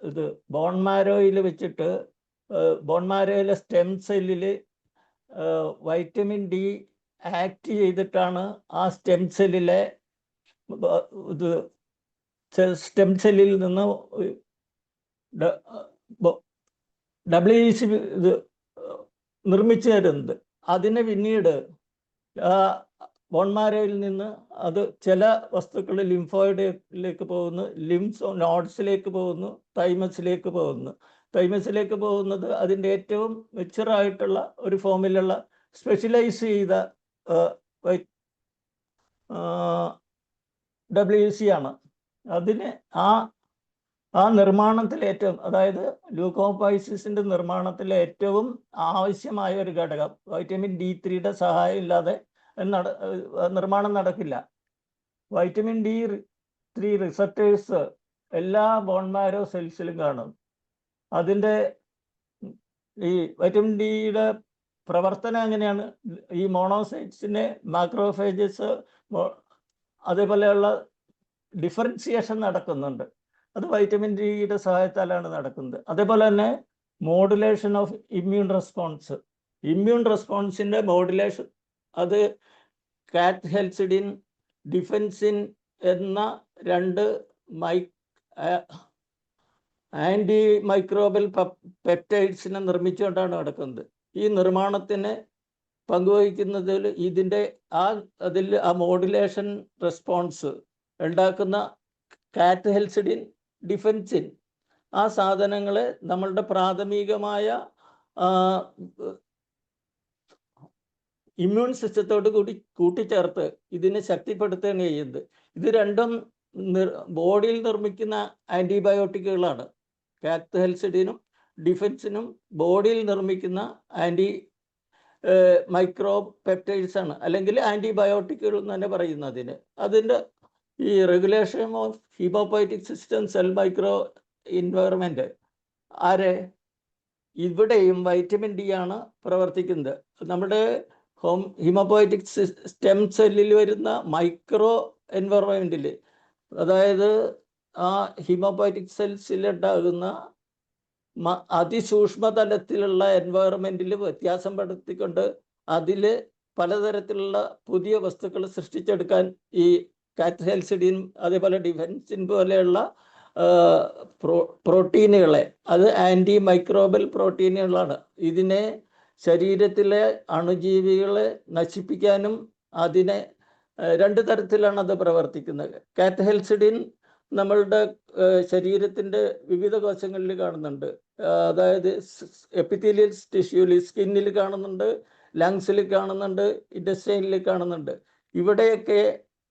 [SPEAKER 3] ഇത് ബോൺ മാരോയിൽ വെച്ചിട്ട് ബോൺ മാരോയിലെ സ്റ്റെം സെല്ലിൽ വൈറ്റമിൻ D ആക്ട് ചെയ്തിട്ടാണ് ആ സ്റ്റെം സെല്ലിലെ സ്റ്റെം സെല്ലിൽ നിന്ന് WBC ഇത് നിർമ്മിച്ചു തരുന്നത്. അതിനെ പിന്നീട് ബോൺ മാരോയിൽ നിന്ന് അത് ചില വസ്തുക്കൾ ലിംഫോയിഡിലേക്ക് പോകുന്നു, ലിംഫ് നോഡ്സിലേക്ക് പോകുന്നു, തൈമസിലേക്ക് പോകുന്നു. തൈമസിലേക്ക് പോകുന്നത് അതിൻ്റെ ഏറ്റവും മെച്ചുറായിട്ടുള്ള ഒരു ഫോമിലുള്ള സ്പെഷ്യലൈസ് ചെയ്ത WBC ആണ്. അതിന് ആ നിർമ്മാണത്തിൽ ഏറ്റവും, അതായത് ലൂക്കോപൈസിസിൻ്റെ നിർമ്മാണത്തിൽ ഏറ്റവും ആവശ്യമായ ഒരു ഘടകം വൈറ്റമിൻ D3യുടെ സഹായം ഇല്ലാതെ നിർമ്മാണം നടക്കില്ല. വൈറ്റമിൻ D3 റിസപ്റ്റേഴ്സ് എല്ലാ ബോൺ മാരോ സെൽസിലും കാണും. അതിൻ്റെ ഈ വൈറ്റമിൻ ഡിയുടെ പ്രവർത്തനം എങ്ങനെയാണ്? ഈ മോണോസൈറ്റ്സിനെ മാക്രോഫേജസ് അതേപോലെയുള്ള ഡിഫറൻസിയേഷൻ നടക്കുന്നുണ്ട്. അത് വൈറ്റമിൻ ഡിയുടെ സഹായത്താലാണ് നടക്കുന്നത്. അതേപോലെ തന്നെ മോഡുലേഷൻ ഓഫ് ഇമ്മ്യൂൺ റെസ്പോൺസിൻ്റെ മോഡുലേഷൻ, അത് കാറ്റ്ഹെൽസിഡിൻ, ഡിഫെൻസിൻ എന്ന 2 ആൻറ്റി മൈക്രോബൽ പെപ്റ്റൈഡ്സിനെ നിർമ്മിച്ചുകൊണ്ടാണ് നടക്കുന്നത്. ഈ നിർമ്മാണത്തിന് പങ്കുവഹിക്കുന്നതിൽ അതിൽ ആ മോഡുലേഷൻ റെസ്പോൺസ് ഉണ്ടാക്കുന്ന കാറ്റ്ഹെൽസിഡിൻ, ഡിഫെൻസിൻ, ആ സാധനങ്ങളെ നമ്മളുടെ പ്രാഥമികമായ ഇമ്മ്യൂൺ സിസ്റ്റത്തോട് കൂടി കൂട്ടിച്ചേർത്ത് ഇതിനെ ശക്തിപ്പെടുത്തുകയാണ് ചെയ്യുന്നത്. ഇത് രണ്ടും ബോഡിയിൽ നിർമ്മിക്കുന്ന ആൻറ്റിബയോട്ടിക്കുകളാണ്. കാത്തഹെൽസിഡിനും ഡിഫൻസിനും ബോഡിയിൽ നിർമ്മിക്കുന്ന മൈക്രോ പെപ്റ്റൈഡ്സ് ആണ്, അല്ലെങ്കിൽ ആൻറ്റിബയോട്ടിക്കുകൾ എന്ന് തന്നെ പറയുന്നതിന്. അതിൻ്റെ ഈ regulation of hematopoietic system cell micro environment ഇവിടെയും വൈറ്റമിൻ ഡി ആണ് പ്രവർത്തിക്കുന്നത്. നമ്മുടെ ഹീമോപോയറ്റിക് സ്റ്റെം സെല്ലിൽ വരുന്ന മൈക്രോ എൻവയറമെൻറ്റിൽ, അതായത് ആ ഹീമോപോയറ്റിക് സെൽസിലുണ്ടാകുന്ന അതിസൂക്ഷ്മ തലത്തിലുള്ള എൻവയറമെൻറ്റിൽ വ്യത്യാസം പെടുത്തിക്കൊണ്ട് അതിൽ പലതരത്തിലുള്ള പുതിയ വസ്തുക്കൾ സൃഷ്ടിച്ചെടുക്കാൻ ഈ കാത്തഹെൽസിഡിൻ അതേപോലെ ഡിഫൻസിൻ പോലെയുള്ള പ്രോട്ടീനുകളെ, അത് ആൻറ്റി മൈക്രോബൽ പ്രോട്ടീനുകളാണ്. ഇതിനെ ശരീരത്തിലെ അണുജീവികളെ നശിപ്പിക്കാനും അതിനെ രണ്ട് തരത്തിലാണ് അത് പ്രവർത്തിക്കുന്നത്. കാത്തഹെൽസിഡിൻ നമ്മളുടെ ശരീരത്തിൻ്റെ വിവിധ കോശങ്ങളിൽ കാണുന്നുണ്ട്. അതായത് എപ്പിത്തീലിയൽ ടിഷ്യൂവിൽ, സ്കിന്നിൽ കാണുന്നുണ്ട്, ലങ്സിൽ കാണുന്നുണ്ട്, ഇൻറ്റസ്റ്റൈനിൽ കാണുന്നുണ്ട്. ഇവിടെയൊക്കെ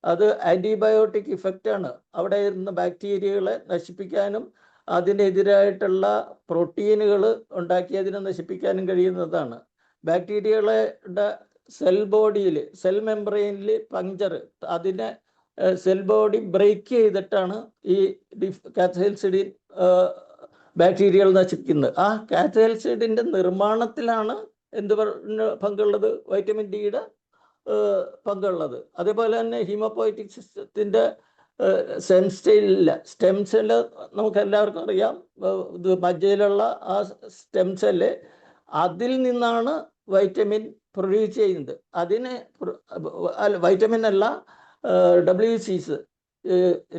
[SPEAKER 3] അത് ആൻറ്റിബയോട്ടിക് ഇഫക്റ്റാണ്. അവിടെ ഇരുന്ന ബാക്ടീരിയകളെ നശിപ്പിക്കാനും അതിനെതിരായിട്ടുള്ള പ്രോട്ടീനുകൾ ഉണ്ടാക്കി അതിനെ നശിപ്പിക്കാനും കഴിയുന്നതാണ്. ബാക്ടീരിയകളുടെ സെൽ ബോഡിയിൽ, സെൽ മെംബ്രെയിനിൽ പങ്ചർ, അതിനെ സെൽ ബോഡി ബ്രേക്ക് ചെയ്തിട്ടാണ് ഈ കാത്തഹെൽസിഡിൻ ബാക്ടീരിയകൾ നശിപ്പിക്കുന്നത്. ആ കാത്തഹെൽസിഡിൻ്റെ നിർമ്മാണത്തിലാണ് പങ്കുള്ളത്, വൈറ്റമിൻ ഡിയുടെ പങ്കുള്ളത്. അതേപോലെ തന്നെ ഹീമോപോയറ്റിക് സിസ്റ്റത്തിൻ്റെ സ്റ്റെം സെല്ല് നമുക്ക് എല്ലാവർക്കും അറിയാം. ഇത് മജ്ജയിലുള്ള ആ സ്റ്റെം സെല്ല്, അതിൽ നിന്നാണ് വൈറ്റമിൻ പ്രൊഡ്യൂസ് ചെയ്യുന്നത്. വൈറ്റമിൻ അല്ല, WCs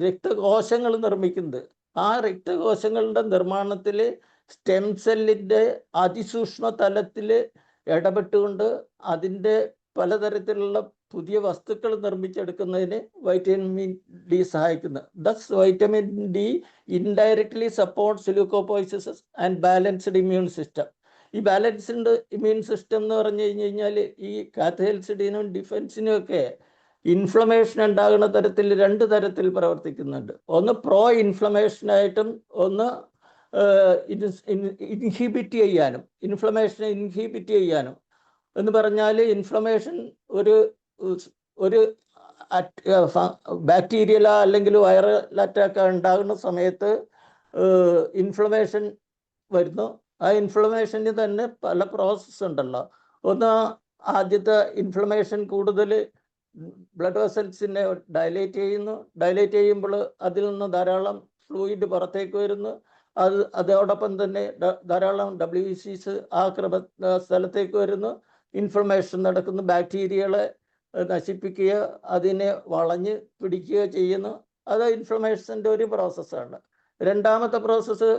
[SPEAKER 3] രക്തകോശങ്ങൾ നിർമ്മിക്കുന്നത്. ആ രക്തകോശങ്ങളുടെ നിർമ്മാണത്തിൽ സ്റ്റെം സെല്ലിൻ്റെ അതിസൂക്ഷ്മ തലത്തിൽ ഇടപെട്ടുകൊണ്ട് അതിൻ്റെ പലതരത്തിലുള്ള പുതിയ വസ്തുക്കൾ നിർമ്മിച്ചെടുക്കുന്നതിന് വൈറ്റമിൻ ഡി സഹായിക്കുന്നു. Thus vitamin D indirectly supports leukopoiesis and balanced immune system. ഈ ബാലൻസ്ഡ് ഇമ്മ്യൂൺ സിസ്റ്റം എന്ന് പറഞ്ഞു കഴിഞ്ഞാൽ ഈ കാത്തഹെൽസിഡിനും ഡിഫൻസിനും ഒക്കെ ഇൻഫ്ലമേഷൻ ഉണ്ടാകുന്ന തരത്തിൽ രണ്ട് തരത്തിൽ പ്രവർത്തിക്കുന്നുണ്ട്. ഒന്ന് പ്രോ ഇൻഫ്ലമേഷനായിട്ടും ഒന്ന് ഇൻഹിബിറ്റ് ചെയ്യാനും, ഇൻഫ്ലമേഷനെ ഇൻഹിബിറ്റ് ചെയ്യാനും. എന്ന് പറഞ്ഞാൽ ഇൻഫ്ലമേഷൻ ഒരു ബാക്ടീരിയല അല്ലെങ്കിൽ വൈറൽ അറ്റാക്ക് ഉണ്ടാകുന്ന സമയത്ത് ഇൻഫ്ലമേഷൻ വരുന്നു. ആ ഇൻഫ്ലമേഷന് തന്നെ പല പ്രോസസ്സ് ഉണ്ടല്ലോ. ഒന്ന്, ആദ്യത്തെ ഇൻഫ്ലമേഷൻ കൂടുതൽ ബ്ലഡ് വെസൽസിനെ ഡയലേറ്റ് ചെയ്യുന്നു. ഡയലേറ്റ് ചെയ്യുമ്പോൾ അതിൽ നിന്ന് ധാരാളം ഫ്ലൂയിഡ് പുറത്തേക്ക് വരുന്നു. അതോടൊപ്പം തന്നെ ധാരാളം WCs ആ സ്ഥലത്തേക്ക് വരുന്നു. ഇൻഫ്ലമേഷൻ നടക്കുന്നു. ബാക്ടീരിയകളെ നശിപ്പിക്കുക, അതിനെ വളഞ്ഞ് പിടിക്കുക ചെയ്യുന്നു. അത് ഇൻഫ്ലമേഷൻ്റെ ഒരു പ്രോസസ്സാണ്. രണ്ടാമത്തെ പ്രോസസ്സ്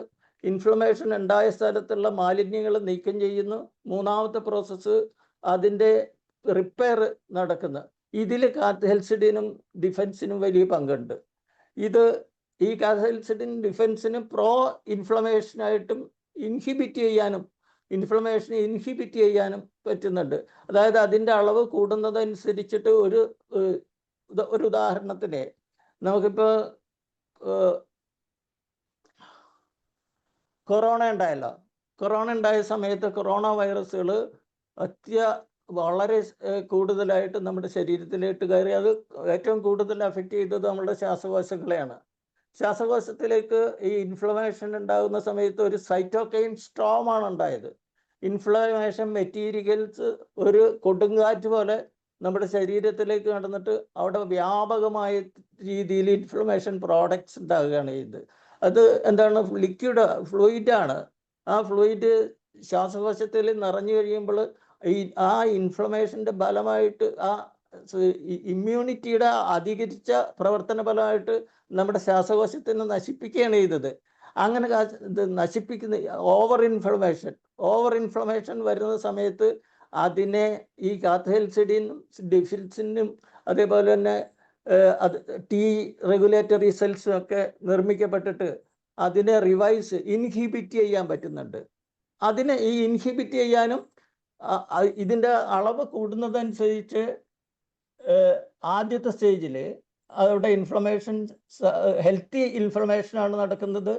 [SPEAKER 3] ഇൻഫ്ലമേഷൻ ഉണ്ടായ സ്ഥലത്തുള്ള മാലിന്യങ്ങൾ നീക്കം ചെയ്യുന്നു. മൂന്നാമത്തെ പ്രോസസ്സ് അതിൻ്റെ റിപ്പയർ നടക്കുന്നു. ഇതിൽ കാത്തഹെൽസിഡിനും ഡിഫൻസിനും വലിയ പങ്കുണ്ട്. ഈ കാത്തഹെൽസിഡിൻ ഡിഫൻസിനും പ്രോ ഇൻഫ്ലമേഷനായിട്ടും ഇൻഹിബിറ്റ് ചെയ്യാനും ഇൻഫ്ലമേഷനെ ഇൻഹിബിറ്റ് ചെയ്യാനും പറ്റുന്നുണ്ട്. അതായത് അതിൻ്റെ അളവ് കൂടുന്നതനുസരിച്ചിട്ട് ഒരു ഉദാഹരണത്തിന് നമുക്കിപ്പോൾ കൊറോണ ഉണ്ടായല്ലോ. കൊറോണ ഉണ്ടായ സമയത്ത് കൊറോണ വൈറസുകൾ വളരെ കൂടുതലായിട്ട് നമ്മുടെ ശരീരത്തിലേക്ക് കയറി. അത് ഏറ്റവും കൂടുതൽ അഫക്റ്റ് ചെയ്തത് നമ്മുടെ ശ്വാസകോശങ്ങളെയാണ്. ശ്വാസകോശത്തിലേക്ക് ഈ ഇൻഫ്ലമേഷൻ ഉണ്ടാകുന്ന സമയത്ത് ഒരു സൈറ്റോകൈൻ സ്ട്രോമാണ് ഉണ്ടായത്. ഇൻഫ്ലമേഷൻ മെറ്റീരിയൽസ് ഒരു കൊടുങ്കാറ്റ് പോലെ നമ്മുടെ ശരീരത്തിലേക്ക് കടന്നിട്ട് അവിടെ വ്യാപകമായ രീതിയിൽ ഇൻഫ്ലമേഷൻ പ്രോഡക്ട്സ് ഉണ്ടാകുകയാണ് ചെയ്തത്. അത് എന്താണ്? ഫ്ലൂയിഡാണ്. ആ ഫ്ലൂയിഡ് ശ്വാസകോശത്തിൽ നിറഞ്ഞു കഴിയുമ്പോൾ ആ ഇൻഫ്ലമേഷൻ്റെ ഫലമായിട്ട് ആ ഇമ്മ്യൂണിറ്റിയുടെ അധികരിച്ച പ്രവർത്തന ഫലമായിട്ട് നമ്മുടെ ശ്വാസകോശത്തിനെ നശിപ്പിക്കുകയാണ് ചെയ്തത്. അങ്ങനെ നശിപ്പിക്കുന്ന ഓവർ ഇൻഫ്ലമേഷൻ വരുന്ന സമയത്ത് അതിനെ ഈ കാത്തഹെൽസിഡിനും ഡിഫൻസിനും അതേപോലെ തന്നെ T റെഗുലേറ്ററി സെൽസും ഒക്കെ നിർമ്മിക്കപ്പെട്ടിട്ട് അതിനെ ഇൻഹിബിറ്റ് ചെയ്യാൻ പറ്റുന്നുണ്ട്. അതിനെ ഈ ഇൻഹിബിറ്റ് ചെയ്യാനും ഇതിൻ്റെ അളവ് കൂടുന്നതനുസരിച്ച് ആദ്യത്തെ സ്റ്റേജിൽ അവിടെ ഇൻഫ്ലമേഷൻ, ഹെൽത്തി ഇൻഫ്ലമേഷനാണ് നടക്കുന്നത്.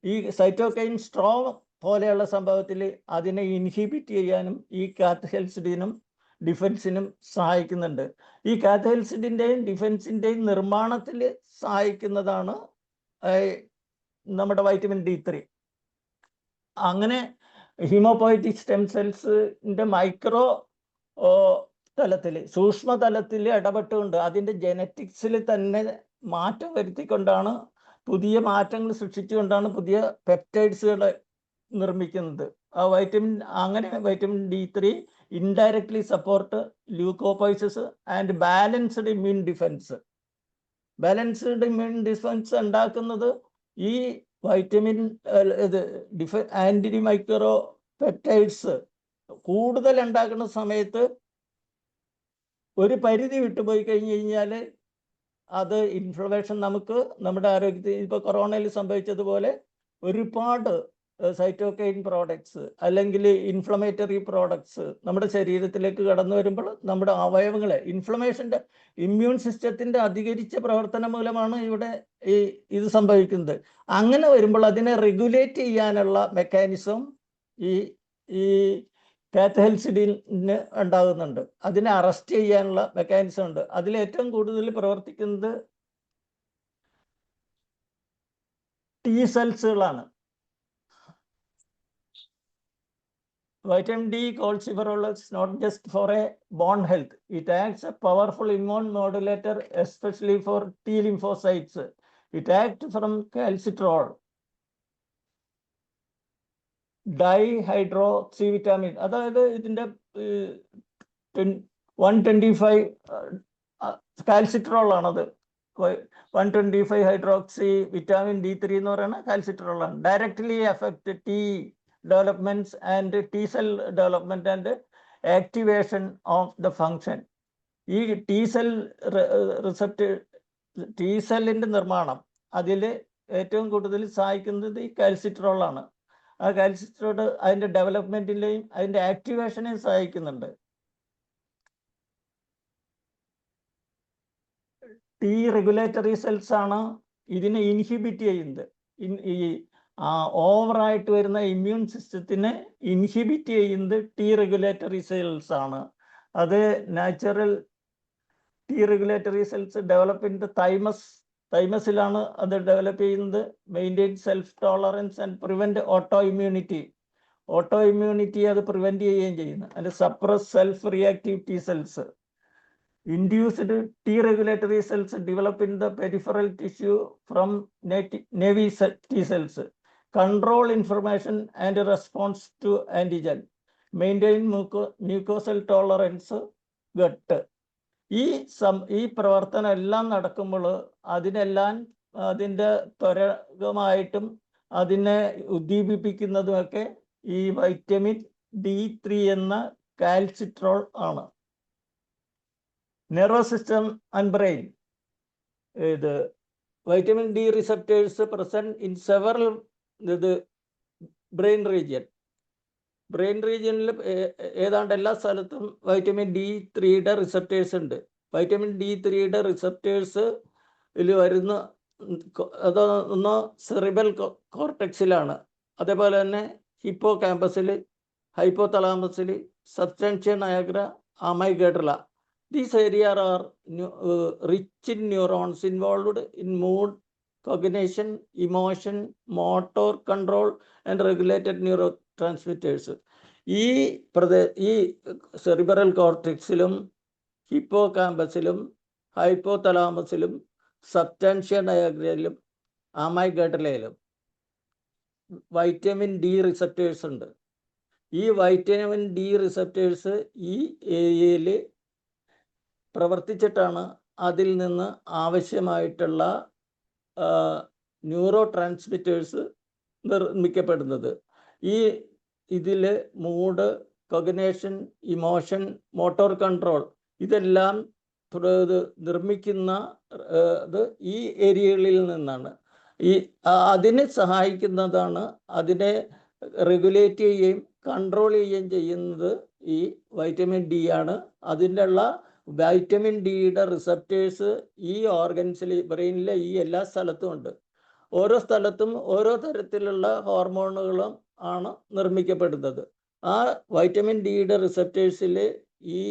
[SPEAKER 3] ഈ സൈറ്റോകൈൻ സ്ട്രോം പോലെയുള്ള സംഭവത്തിൽ അതിനെ ഇൻഹിബിറ്റ് ചെയ്യാനും ഈ കാത്തഹെൽസിഡിനും ഡിഫൻസിനും സഹായിക്കുന്നുണ്ട്. ഈ കാത്തഹെൽസിഡിൻ്റെയും ഡിഫൻസിൻ്റെയും നിർമ്മാണത്തിൽ സഹായിക്കുന്നതാണ് നമ്മുടെ വൈറ്റമിൻ D3. അങ്ങനെ ഹീമോപോയറ്റിക് സ്റ്റെം സെൽസിൻ്റെ മൈക്രോ തലത്തിൽ, സൂക്ഷ്മതലത്തിൽ ഇടപെട്ടുകൊണ്ട് അതിൻ്റെ ജനറ്റിക്സിൽ തന്നെ മാറ്റം വരുത്തിക്കൊണ്ടാണ്, പുതിയ മാറ്റങ്ങൾ സൃഷ്ടിച്ചുകൊണ്ടാണ് പുതിയ പെപ്റ്റൈഡ്സുകൾ നിർമ്മിക്കുന്നത്. അങ്ങനെ vitamin D3 indirectly support leukopoiesis and balanced immune defence. Balanced immune defence ഉണ്ടാക്കുന്നത് ഈ വൈറ്റമിൻ ആൻറ്റി മൈക്രോ പെപ്റ്റൈഡ്സ് കൂടുതൽ ഉണ്ടാക്കുന്ന സമയത്ത് ഒരു പരിധി വിട്ടുപോയി കഴിഞ്ഞ് കഴിഞ്ഞാൽ അത് ഇൻഫ്ലമേഷൻ നമുക്ക് നമ്മുടെ ആരോഗ്യത്തിൽ, ഇപ്പോൾ കൊറോണയിൽ സംഭവിച്ചതുപോലെ ഒരുപാട് സൈറ്റോകൈൻ പ്രോഡക്ട്സ് അല്ലെങ്കിൽ ഇൻഫ്ലമേറ്ററി പ്രോഡക്ട്സ് നമ്മുടെ ശരീരത്തിലേക്ക് കടന്നു വരുമ്പോൾ നമ്മുടെ അവയവങ്ങളെ ഇൻഫ്ലമേഷൻ്റെ, ഇമ്മ്യൂൺ സിസ്റ്റത്തിൻ്റെ അധികരിച്ച പ്രവർത്തനം മൂലമാണ് ഇവിടെ ഇത് സംഭവിക്കുന്നത്. അങ്ങനെ വരുമ്പോൾ അതിനെ റെഗുലേറ്റ് ചെയ്യാനുള്ള മെക്കാനിസം ഈ കാത്തഹെൽസിഡിന് ഉണ്ടാകുന്നുണ്ട്. അതിനെ അറസ്റ്റ് ചെയ്യാനുള്ള മെക്കാനിസം ഉണ്ട്. അതിൽ ഏറ്റവും കൂടുതൽ പ്രവർത്തിക്കുന്നത് T സെൽസുകളാണ്. Vitamin D calciferol is not just for a bone health. It acts a powerful immune modulator, especially for T lymphocytes. It acts from calcitrol, ഡൈഹൈഡ്രോക്സിവിറ്റാമിൻ, അതായത് ഇതിൻ്റെ 125 കാൽസിട്രോൾ ആണത്. 125 ഹൈഡ്രോക്സി വിറ്റാമിൻ D3 എന്ന് പറയുന്നത് കാൽസിട്രോൾ ആണ്. Directly effect T developments and T cell development and activation of the function. ഈ T സെല്ലിൻ്റെ നിർമ്മാണം അതിൽ ഏറ്റവും കൂടുതൽ സഹായിക്കുന്നത് ഈ കാൽസിട്രോൾ ആണ്. ആ കാൽസിട്രോൾ അതിൻ്റെ ഡെവലപ്മെന്റിലെയും അതിൻ്റെ ആക്ടിവേഷനെയും സഹായിക്കുന്നുണ്ട്. T റെഗുലേറ്ററി സെൽസ് ആണ് ഇതിനെ ഇൻഹിബിറ്റ് ചെയ്യുന്നത്. ഈ ഓവറായിട്ട് വരുന്ന ഇമ്മ്യൂൺ സിസ്റ്റത്തിനെ ഇൻഹിബിറ്റ് ചെയ്യുന്നത് T റെഗുലേറ്ററി സെൽസ് ആണ്. അത് natural T regulatory cells develop ചെയ്യുന്നത് തൈമസിലാണ് അത് ഡെവലപ്പ് ചെയ്യുന്നത്. Maintain self tolerance and prevent autoimmunity അത് പ്രിവെൻറ്റ് ചെയ്യുകയും ചെയ്യുന്നു. അതിൻ്റെ suppress self reactive T cells. Induced T regulatory cells develop in the peripheral tissue from naive T cells. Control information and response to antigen. Maintain mucosal tolerance gut. ഈ പ്രവർത്തനം എല്ലാം നടക്കുമ്പോൾ അതിനെല്ലാം അതിൻ്റെ ത്വരകമായിട്ടും അതിനെ ഉദ്ദീപിപ്പിക്കുന്നതുമൊക്കെ ഈ വൈറ്റമിൻ D3 എന്ന കാൽസിട്രോൾ ആണ്. Nervous system and brain. ഇത് vitamin D receptors present in several brain റീജിയനിൽ ഏതാണ്ട് എല്ലാ സ്ഥലത്തും വൈറ്റമിൻ D3യുടെ റിസപ്റ്റേഴ്സ് ഉണ്ട്. വൈറ്റമിൻ D3യുടെ റിസപ്റ്റേഴ്സിൽ വരുന്ന അതൊന്ന് സെറിബൽ കോർട്ടെക്സിലാണ്. അതേപോലെ തന്നെ ഹിപ്പോ ക്യാമ്പസിൽ, ഹൈപ്പോതലാമസിൽ, substantia nigra, amygdala. These areas are rich in neurons involved in mood, cognition, emotion, motor control and regulated neurotransmitters. ഈ സെറിബ്രൽ കോർട്ടെക്സിലും ഹിപ്പോ ക്യാമ്പസിലും ഹൈപ്പോതലാമസിലും സബ്സ്റ്റാൻഷ്യ നയാഗ്രയിലും അമൈഗഡലയിലും വൈറ്റമിൻ D റിസപ്റ്റേഴ്സ് ഉണ്ട്. ഈ വൈറ്റമിൻ D റിസപ്റ്റേഴ്സ് ഈ ഏരിയയിൽ പ്രവർത്തിച്ചിട്ടാണ് അതിൽ നിന്ന് ആവശ്യമായിട്ടുള്ള ന്യൂറോ ട്രാൻസ്മിറ്റേഴ്സ് നിർമ്മിക്കപ്പെടുന്നത്. ഇതിൽ mood, cognition, emotion, motor control ഇതെല്ലാം നിർമ്മിക്കുന്നത് ഈ ഏരിയകളിൽ നിന്നാണ്. അതിനെ സഹായിക്കുന്നതാണ്, അതിനെ റെഗുലേറ്റ് ചെയ്യുകയും കൺട്രോൾ ചെയ്യുകയും ചെയ്യുന്നത് ഈ വൈറ്റമിൻ ഡി ആണ്. അതിൻ്റെ ഉള്ള വൈറ്റമിൻ ഡിയുടെ റിസപ്റ്റേഴ്സ് ഈ ഓർഗൻസിൽ, ബ്രെയിനിലെ ഈ എല്ലാ സ്ഥലത്തും ഉണ്ട്. ഓരോ സ്ഥലത്തും ഓരോ തരത്തിലുള്ള ഹോർമോണുകളും ആണ് നിർമ്മിക്കപ്പെടുന്നത്. ആ വൈറ്റമിൻ ഡിയുടെ റിസപ്റ്റേഴ്സിൽ ഈ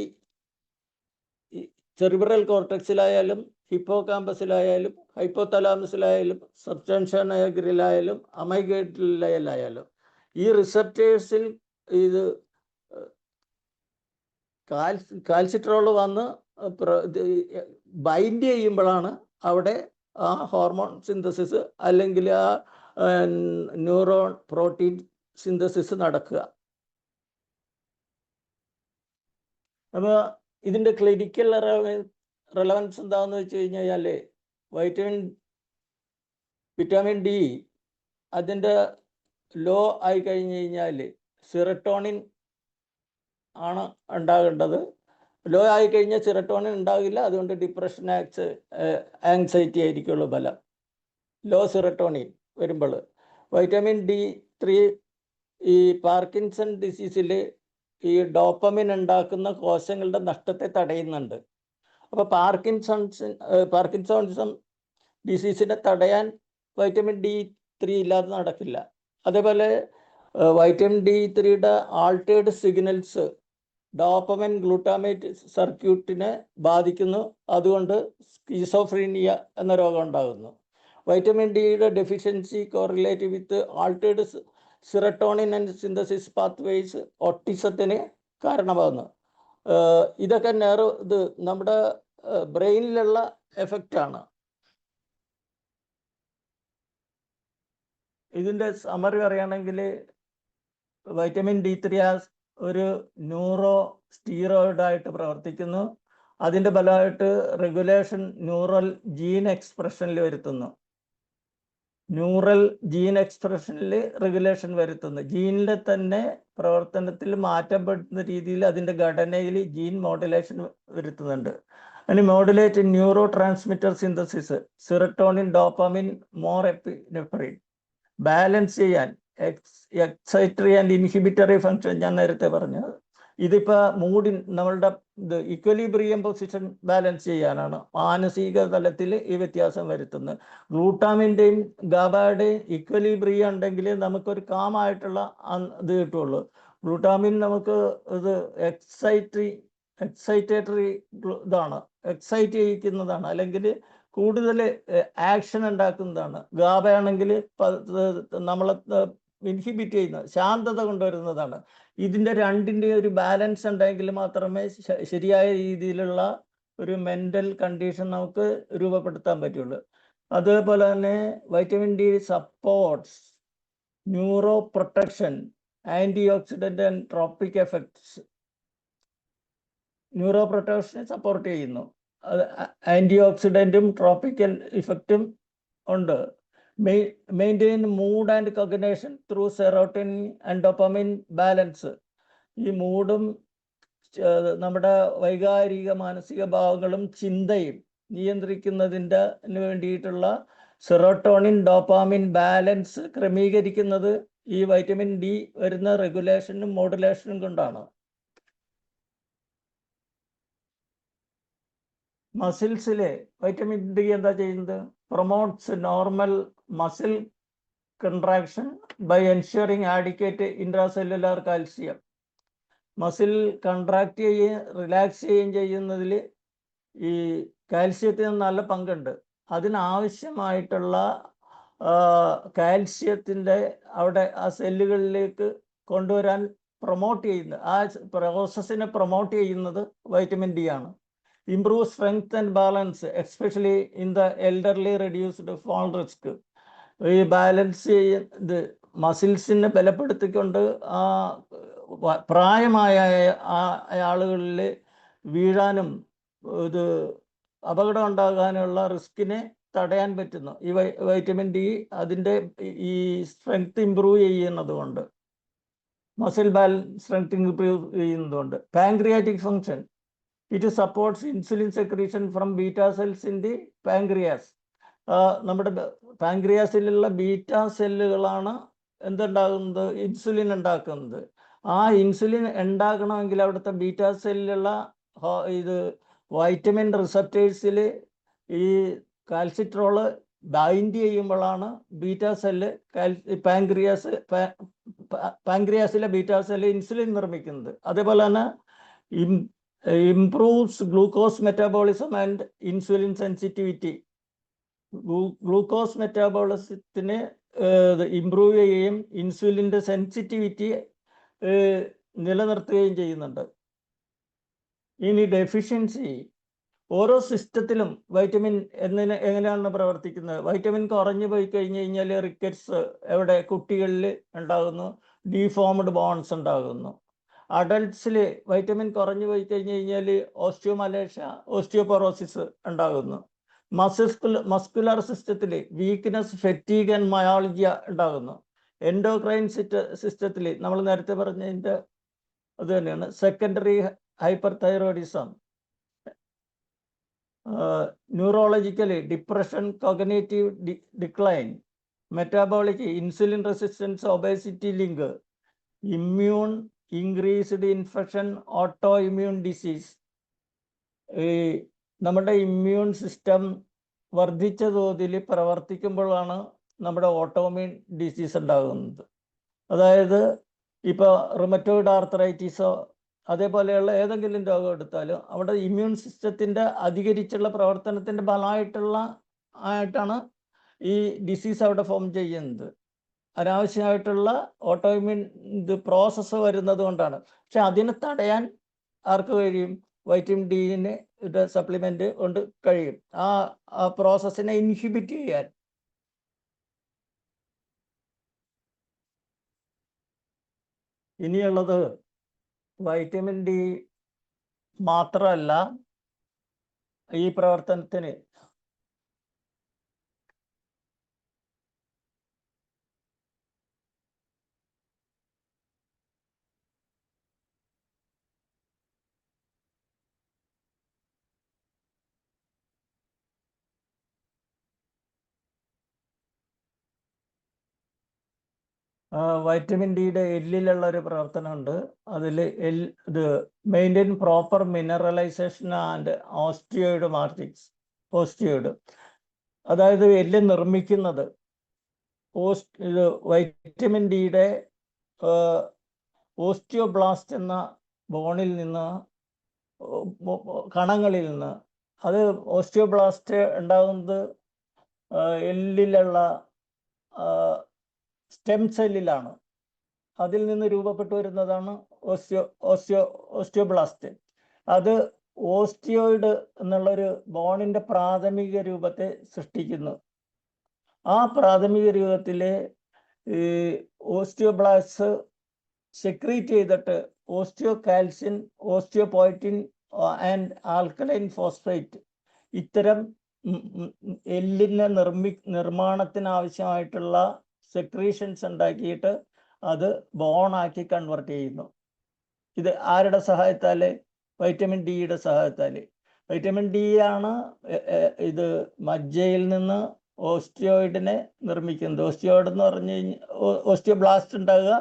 [SPEAKER 3] സെറിബ്രൽ കോർട്ടക്സിലായാലും ഹിപ്പോകാമ്പസിലായാലും ഹൈപ്പോതലാമസിലായാലും സബ്സ്റ്റൻഷ്യ നിഗ്രിലായാലും അമൈഗ്ഡലയിലായാലും ഈ റിസപ്റ്റേഴ്സിൽ ഇത് കാൽസിട്രോൾ വന്ന് ബൈൻഡ് ചെയ്യുമ്പോഴാണ് അവിടെ ആ ഹോർമോൺ സിന്തസിസ് അല്ലെങ്കിൽ ആ ന്യൂറോൺ പ്രോട്ടീൻ സിന്തസിസ് നടക്കുക. അപ്പോൾ ഇതിൻ്റെ ക്ലിനിക്കൽ റെലവൻസ് എന്താണെന്ന് വെച്ച് കഴിഞ്ഞാൽ വിറ്റാമിൻ ഡി അതിൻ്റെ ലോ ആയി കഴിഞ്ഞ് കഴിഞ്ഞാൽ സെറട്ടോണിൻ ആണ് ഉണ്ടാകേണ്ടത്. ലോ ആയി കഴിഞ്ഞാൽ സെറട്ടോണിൻ ഉണ്ടാകില്ല. അതുകൊണ്ട് ഡിപ്രഷൻ, ആങ്സൈറ്റി ആയിരിക്കുള്ളൂ ഫലം. ലോ സെറട്ടോണിൻ വരുമ്പോൾ വൈറ്റമിൻ D3 ഈ പാർക്കിൻസൺ ഡിസീസിൽ ഈ ഡോപ്പമിൻ ഉണ്ടാക്കുന്ന കോശങ്ങളുടെ നഷ്ടത്തെ തടയുന്നുണ്ട്. അപ്പോൾ പാർക്കിൻസോണിസം ഡിസീസിനെ തടയാൻ വൈറ്റമിൻ D3 ഇല്ലാതെ നടക്കില്ല. അതേപോലെ വൈറ്റമിൻ D3യുടെ ആൾട്ടേർഡ് സിഗ്നൽസ് ഡോപ്പമിൻ ഗ്ലൂട്ടാമേറ്റ് സർക്യൂട്ടിനെ ബാധിക്കുന്നു. അതുകൊണ്ട് സ്കീസോഫ്രീനിയ എന്ന രോഗം ഉണ്ടാകുന്നു. വൈറ്റമിൻ ഡിയുടെ deficiency correlate with altered serotonin and synthesis pathways ഓട്ടിസത്തിന് കാരണമാകുന്നു. ഇതൊക്കെ ഇത് നമ്മുടെ ബ്രെയിനിലുള്ള എഫക്റ്റാണ്. ഇതിൻ്റെ സമറി പറയുകയാണെങ്കിൽ വൈറ്റമിൻ D3 ഒരു ന്യൂറോ സ്റ്റീറോയിഡായിട്ട് പ്രവർത്തിക്കുന്നു. അതിൻ്റെ ഫലമായിട്ട് റെഗുലേഷൻ ന്യൂറൽ ജീൻ എക്സ്പ്രഷനിൽ വരുത്തുന്നു. റെഗുലേഷൻ വരുത്തുന്നു. ജീനിലെ തന്നെ പ്രവർത്തനത്തിൽ മാറ്റപ്പെടുന്ന രീതിയിൽ അതിൻ്റെ ഘടനയിൽ ജീൻ മോഡുലേഷൻ വരുത്തുന്നുണ്ട്. അതിന് modulate neuro transmitter synthesis, serotonin, dopamine, more epinephrine balance ചെയ്യാൻ എക്സൈറ്ററി ആൻഡ് ഇൻഹിബിറ്ററി ഫങ്ഷൻ ഞാൻ നേരത്തെ പറഞ്ഞത്. ഇതിപ്പോൾ നമ്മളുടെ ഇക്വലിബ്രിയം പൊസിഷൻ ബാലൻസ് ചെയ്യാനാണ്. മാനസിക തലത്തിൽ ഈ വ്യത്യാസം വരുത്തുന്നത്. ഗ്ലൂട്ടാമിൻ്റെയും ഗാബയുടെയും ഇക്വലിബ്രിയം ഉണ്ടെങ്കിൽ നമുക്കൊരു കാമായിട്ടുള്ള ഇത് കിട്ടുള്ളൂ. ഗ്ലൂട്ടാമിൻ നമുക്ക് ഇത് എക്സൈറ്റേറ്ററി ഇതാണ്, എക്സൈറ്റ് ചെയ്യിക്കുന്നതാണ്, അല്ലെങ്കിൽ കൂടുതൽ ആക്ഷൻ ഉണ്ടാക്കുന്നതാണ്. ഗാബയാണെങ്കിൽ നമ്മളെ ഇൻഹിബിറ്റ് ചെയ്യുന്നത്, ശാന്തത കൊണ്ടുവരുന്നതാണ്. ഇതിൻ്റെ രണ്ടിൻ്റെയും ഒരു ബാലൻസ് ഉണ്ടെങ്കിൽ മാത്രമേ ശരിയായ രീതിയിലുള്ള ഒരു മെൻ്റൽ കണ്ടീഷൻ നമുക്ക് രൂപപ്പെടുത്താൻ പറ്റുള്ളൂ. അതേപോലെ തന്നെ vitamin D supports neuroprotection, antioxidant and tropic effects. ന്യൂറോ പ്രൊട്ടക്ഷനെ സപ്പോർട്ട് ചെയ്യുന്നു. ആൻറ്റി ഓക്സിഡൻറ്റും ട്രോപ്പിക്കൽ ഇഫക്റ്റും ഉണ്ട്. Maintain mood and cognition through serotonin and dopamine balance. ഈ മൂഡും നമ്മുടെ വൈകാരിക മാനസിക ഭാവങ്ങളും ചിന്തയും നിയന്ത്രിക്കുന്നതിന് വേണ്ടിയിട്ടുള്ള സെറോട്ടോണിൻ ഡോപ്പാമിൻ ബാലൻസ് ക്രമീകരിക്കുന്നത് ഈ വൈറ്റമിൻ ഡി വരുന്ന റെഗുലേഷനും മോഡുലേഷനും കൊണ്ടാണ്. മസിൽസിലെ വൈറ്റമിൻ ഡി എന്താ ചെയ്യുന്നത്? Promotes normal muscle contraction by ensuring adequate intracellular calcium. Muscle contract ചെയ്യുകയും റിലാക്സ് ചെയ്യുകയും ചെയ്യുന്നതിൽ ഈ കാൽസ്യത്തിന് നല്ല പങ്കുണ്ട്. അതിനാവശ്യമായിട്ടുള്ള കാൽസ്യത്തിൻ്റെ അവിടെ ആ സെല്ലുകളിലേക്ക് കൊണ്ടുവരാൻ പ്രൊമോട്ട് ചെയ്യുന്നത്, ആ പ്രോസസ്സിനെ പ്രൊമോട്ട് ചെയ്യുന്നത് വൈറ്റമിൻ ഡി ആണ്. Improve strength and balance, especially in the elderly, reduced fall risk. ഈ ബാലൻസ് ചെയ്ത് മസിൽസിനെ ബലപ്പെടുത്തിക്കൊണ്ട് ആ പ്രായമായ ആളുകളിൽ വീഴാനും ഇത് അപകടം ഉണ്ടാകാനുള്ള റിസ്കിനെ തടയാൻ പറ്റുന്നു ഈ വൈറ്റമിൻ ഡി. അതിൻ്റെ ഈ സ്ട്രെങ്ത് ഇംപ്രൂവ് ചെയ്യുന്നത് കൊണ്ട്, മസിൽ സ്ട്രെങ്ത് ഇംപ്രൂവ് ചെയ്യുന്നതുകൊണ്ട്. Pancreatic function, it supports insulin secretion from beta cells in the pancreas. നമ്മുടെ പാൻക്രിയാസിലുള്ള ബീറ്റ സെല്ലുകളാണ് എന്തുണ്ടാകുന്നത്? ഇൻസുലിൻ ഉണ്ടാക്കുന്നത്. ആ ഇൻസുലിൻ ഉണ്ടാക്കണമെങ്കിൽ അവിടുത്തെ ബീറ്റാ സെല്ലിലുള്ള ഇത് വൈറ്റമിൻ റിസപ്റ്റേഴ്സിൽ ഈ കാൽസിട്രോള് ബൈൻഡ് ചെയ്യുമ്പോഴാണ് ബീറ്റാ സെല്ല് പാങ്ക്രിയാസിലെ ബീറ്റാ സെല്ല് ഇൻസുലിൻ നിർമ്മിക്കുന്നത്. അതേപോലെ തന്നെ improves glucose metabolism and insulin sensitivity. Glucose മെറ്റാബോളിസത്തിനെ ഇംപ്രൂവ് ചെയ്യുകയും ഇൻസുലിൻ്റെ സെൻസിറ്റിവിറ്റി നിലനിർത്തുകയും ചെയ്യുന്നുണ്ട്. ഇനി ഡെഫിഷ്യൻസി, ഓരോ സിസ്റ്റത്തിലും വൈറ്റമിൻ എങ്ങനെയാണ് പ്രവർത്തിക്കുന്നത്? വൈറ്റമിൻ കുറഞ്ഞു പോയി കഴിഞ്ഞ് കഴിഞ്ഞാൽ റിക്കറ്റ്സ് എവിടെ കുട്ടികളിൽ ഉണ്ടാകുന്നു, ഡീഫോംഡ് ബോൺസ് ഉണ്ടാകുന്നു. അഡൾട്ട്സിൽ വൈറ്റമിൻ കുറഞ്ഞു പോയി കഴിഞ്ഞ് കഴിഞ്ഞാൽ ഓസ്റ്റിയോമലേഷ്യ, ഓസ്റ്റിയോപൊറോസിസ് ഉണ്ടാകുന്നു. മസ്കുലർ സിസ്റ്റത്തിൽ വീക്ക്നെസ്, ഫെറ്റീഗ് ആൻഡ് മയോളജിയ ഉണ്ടാകുന്നു. എൻഡോക്രൈൻ സിസ്റ്റത്തിൽ നമ്മൾ നേരത്തെ പറഞ്ഞതിൻ്റെ അത് തന്നെയാണ്, secondary hyper thyroidism. Neurologically depression, cognitive decline, metabolic insulin resistance, obesity link, immune increased infection, auto immune disease. ഈ നമ്മുടെ ഇമ്മ്യൂൺ സിസ്റ്റം വർദ്ധിച്ച തോതിൽ പ്രവർത്തിക്കുമ്പോഴാണ് നമ്മുടെ ഓട്ടോഇമ്യൂൺ ഡിസീസ് ഉണ്ടാകുന്നത്. അതായത് ഇപ്പോൾ റുമറ്റോയിഡ് ആർത്രൈറ്റിസോ അതേപോലെയുള്ള ഏതെങ്കിലും രോഗം എടുത്താലും അവിടെ ഇമ്മ്യൂൺ സിസ്റ്റത്തിൻ്റെ അധികരിച്ചുള്ള പ്രവർത്തനത്തിൻ്റെ ആയിട്ടാണ് ഈ ഡിസീസ് അവിടെ ഫോം ചെയ്യുന്നത്. അനാവശ്യമായിട്ടുള്ള ഓട്ടോഇമ്യൂൺ പ്രോസസ്സ് വരുന്നത് കൊണ്ടാണ്. പക്ഷെ അതിനെ തടയാൻ ആർക്ക് കഴിയും? വൈറ്റമിൻ ഡിന് സപ്ലിമെൻ്റ് കൊണ്ട് കഴിയും ആ പ്രോസസ്സിനെ ഇൻഹിബിറ്റ് ചെയ്യാൻ. ഇനിയുള്ളത് വൈറ്റമിൻ ഡി മാത്രമല്ല ഈ പ്രവർത്തനത്തിന് വൈറ്റമിൻ ഡിയുടെ എല്ലിലുള്ള ഒരു പ്രവർത്തനമുണ്ട്. അതിൽ ഇത് maintain proper mineralization and osteoid matrix. Osteoid അതായത് എല്ല് നിർമ്മിക്കുന്നത് ഇത് വൈറ്റമിൻ ഡിയുടെ ഓസ്റ്റിയോബ്ലാസ്റ്റ് എന്ന ബോണിൽ നിന്ന്, കണങ്ങളിൽ നിന്ന്. അത് ഓസ്റ്റിയോബ്ലാസ്റ്റ് ഉണ്ടാകുന്നത് എല്ലിലുള്ള സ്റ്റെം സെല്ലിലാണ്. അതിൽ നിന്ന് രൂപപ്പെട്ടു വരുന്നതാണ് ഓസ്റ്റിയോബ്ലാസ്റ്റ്. അത് ഓസ്റ്റിയോയിഡ് എന്നുള്ളൊരു ബോണിൻ്റെ പ്രാഥമിക രൂപത്തെ സൃഷ്ടിക്കുന്നു. ആ പ്രാഥമിക രൂപത്തിലെ ഓസ്റ്റിയോബ്ലാസ്റ്റ് സെക്രീറ്റ് ചെയ്തിട്ട് ഓസ്റ്റിയോ കാൽസ്യൻ, ഓസ്റ്റിയോപോയിറ്റിൻ ആൻഡ് ആൽക്കലൈൻ ഫോസ്ഫേറ്റ് ഇത്തരം എല്ലിൻ്റെ നിർമ്മാണത്തിനാവശ്യമായിട്ടുള്ള സെക്രീഷൻസ് ഉണ്ടാക്കിയിട്ട് അത് ബോണാക്കി കൺവെർട്ട് ചെയ്യുന്നു. ഇത് ആരുടെ സഹായത്താൽ? വൈറ്റമിൻ ഡിയുടെ സഹായത്താൽ. വൈറ്റമിൻ ഡി ആണ് ഇത് മജ്ജയിൽ നിന്ന് ഓസ്റ്റിയോയിഡിനെ നിർമ്മിക്കുന്നത്. ഓസ്റ്റിയോയിഡ് എന്ന് പറഞ്ഞു കഴിഞ്ഞാൽ ഓസ്റ്റിയോബ്ലാസ്റ്റ് ഉണ്ടാകുക.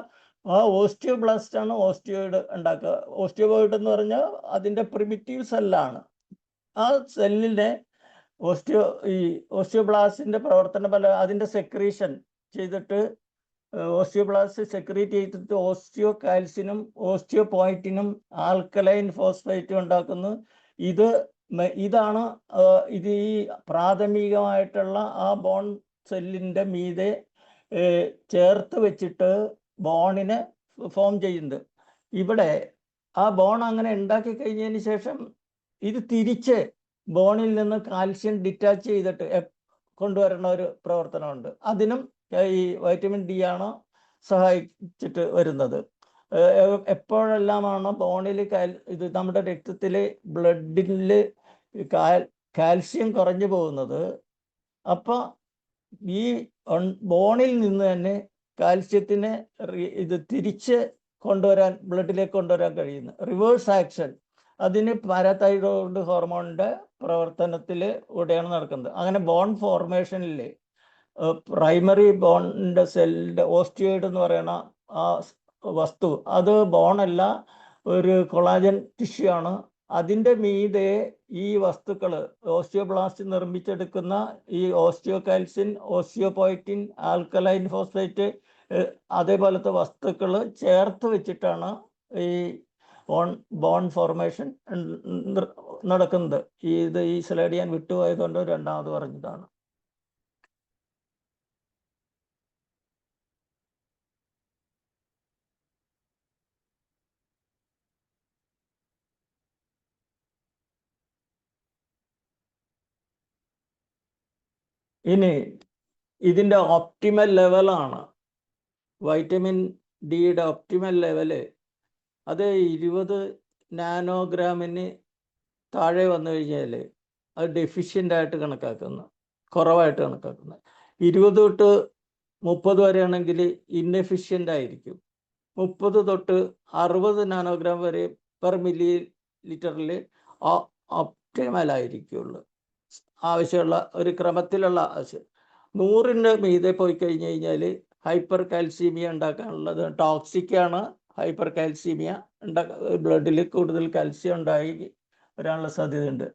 [SPEAKER 3] ആ ഓസ്റ്റിയോബ്ലാസ്റ്റ് ആണ് ഓസ്റ്റിയോയിഡ് ഉണ്ടാക്കുക. ഓസ്റ്റിയോയിഡ് എന്ന് പറഞ്ഞാൽ അതിൻ്റെ പ്രിമിറ്റീവ് സെല്ലാണ്. ആ സെല്ലിനെ ഓസ്റ്റിയോബ്ലാസ്റ്റിൻ്റെ പ്രവർത്തന ഫലം അതിൻ്റെ സെക്രീഷൻ ചെയ്തിട്ട് ഓസ്റ്റിയോബ്ലാസ്റ്റ് സെക്രീറ്റ് ചെയ്തിട്ട് ഓസ്റ്റിയോ കാൽസ്യനും ഓസ്റ്റിയോപോയിറ്റിനും ആൽക്കലൈൻ ഫോസ്ഫേറ്റും ഉണ്ടാക്കുന്നു. ഇതാണ് ഈ പ്രാഥമികമായിട്ടുള്ള ആ ബോൺ സെല്ലിൻ്റെ മീതെ ചേർത്ത് വെച്ചിട്ട് ബോണിനെ ഫോം ചെയ്യുന്നത്. ഇവിടെ ആ ബോൺ അങ്ങനെ ഉണ്ടാക്കി കഴിഞ്ഞതിന് ശേഷം ഇത് തിരിച്ച് ബോണിൽ നിന്ന് കാൽസ്യം ഡിറ്റാച്ച് ചെയ്തിട്ട് കൊണ്ടുവരുന്ന ഒരു പ്രവർത്തനമുണ്ട്. അതിനും ഈ വൈറ്റമിൻ ഡി ആണ് സഹായിച്ചിട്ട് വരുന്നത്. എപ്പോഴെല്ലാമാണ് ബോണിൽ ഇത് നമ്മുടെ രക്തത്തിലെ ബ്ലഡിൽ കാൽസ്യം കുറഞ്ഞു പോകുന്നത്, അപ്പോൾ ഈ ബോണിൽ നിന്ന് തന്നെ കാൽസ്യത്തിനെ ഇത് തിരിച്ച് കൊണ്ടുവരാൻ, ബ്ലഡിലേക്ക് കൊണ്ടുവരാൻ കഴിയുന്നു. റിവേഴ്സ് ആക്ഷൻ അതിന് പാരാതൈറോയ്ഡ് ഹോർമോണിൻ്റെ പ്രവർത്തനത്തിൽ കൂടെയാണ് നടക്കുന്നത്. അങ്ങനെ ബോൺ ഫോർമേഷനിൽ പ്രൈമറി ബോണിൻ്റെ സെല്ലിൻ്റെ ഓസ്റ്റിയോയിഡ് എന്ന് പറയുന്ന ആ വസ്തു, അത് ബോണല്ല, ഒരു കൊളാജൻ ടിഷ്യൂ ആണ്. അതിൻ്റെ മീതെ ഈ വസ്തുക്കൾ ഓസ്റ്റിയോബ്ലാസ്റ്റ് നിർമ്മിച്ചെടുക്കുന്ന ഈ ഓസ്റ്റിയോകാൽസിൻ, ഓസ്റ്റിയോപോയിറ്റിൻ, ആൽക്കലൈൻ ഫോസ്ഫേറ്റ് അതേപോലത്തെ വസ്തുക്കൾ ചേർത്ത് വെച്ചിട്ടാണ് ഈ ബോൺ ഫോർമേഷൻ നടക്കുന്നത്. ഈ സ്ലൈഡ് ഞാൻ വിട്ടുപോയതുകൊണ്ട് രണ്ടാമത് പറഞ്ഞതാണ്. ഇനി ഇതിൻ്റെ ഒപ്റ്റിമൽ ലെവലാണ് വൈറ്റമിൻ ഡിയുടെ ഒപ്റ്റിമൽ ലെവല്. അത് 20 നാനോഗ്രാമിന് താഴെ വന്നു കഴിഞ്ഞാൽ അത് ഡെഫിഷ്യൻ്റ് ആയിട്ട് കണക്കാക്കുന്നു, കുറവായിട്ട് കണക്കാക്കുന്നു. 20 തൊട്ട് 30 വരെ ആണെങ്കിൽ ഇന്നെഫിഷ്യൻ്റ് ആയിരിക്കും. 30 തൊട്ട് 60 നാനോഗ്രാം വരെ പെർ മില്ലി ലിറ്ററിൽ ഒപ്റ്റിമൽ ആയിരിക്കുള്ളൂ. ആവശ്യമുള്ള ഒരു ക്രമത്തിലുള്ള ആവശ്യം. 100ൻ്റെ മീതെ പോയി കഴിഞ്ഞ് കഴിഞ്ഞാൽ ഹൈപ്പർ കാൽസീമിയ ഉണ്ടാക്കാനുള്ളത് ടോക്സിക്കാണ്. ഹൈപ്പർ കാൽസീമിയ ബ്ലഡിൽ കൂടുതൽ കാൽസ്യം ഉണ്ടായി വരാനുള്ള സാധ്യതയുണ്ട്.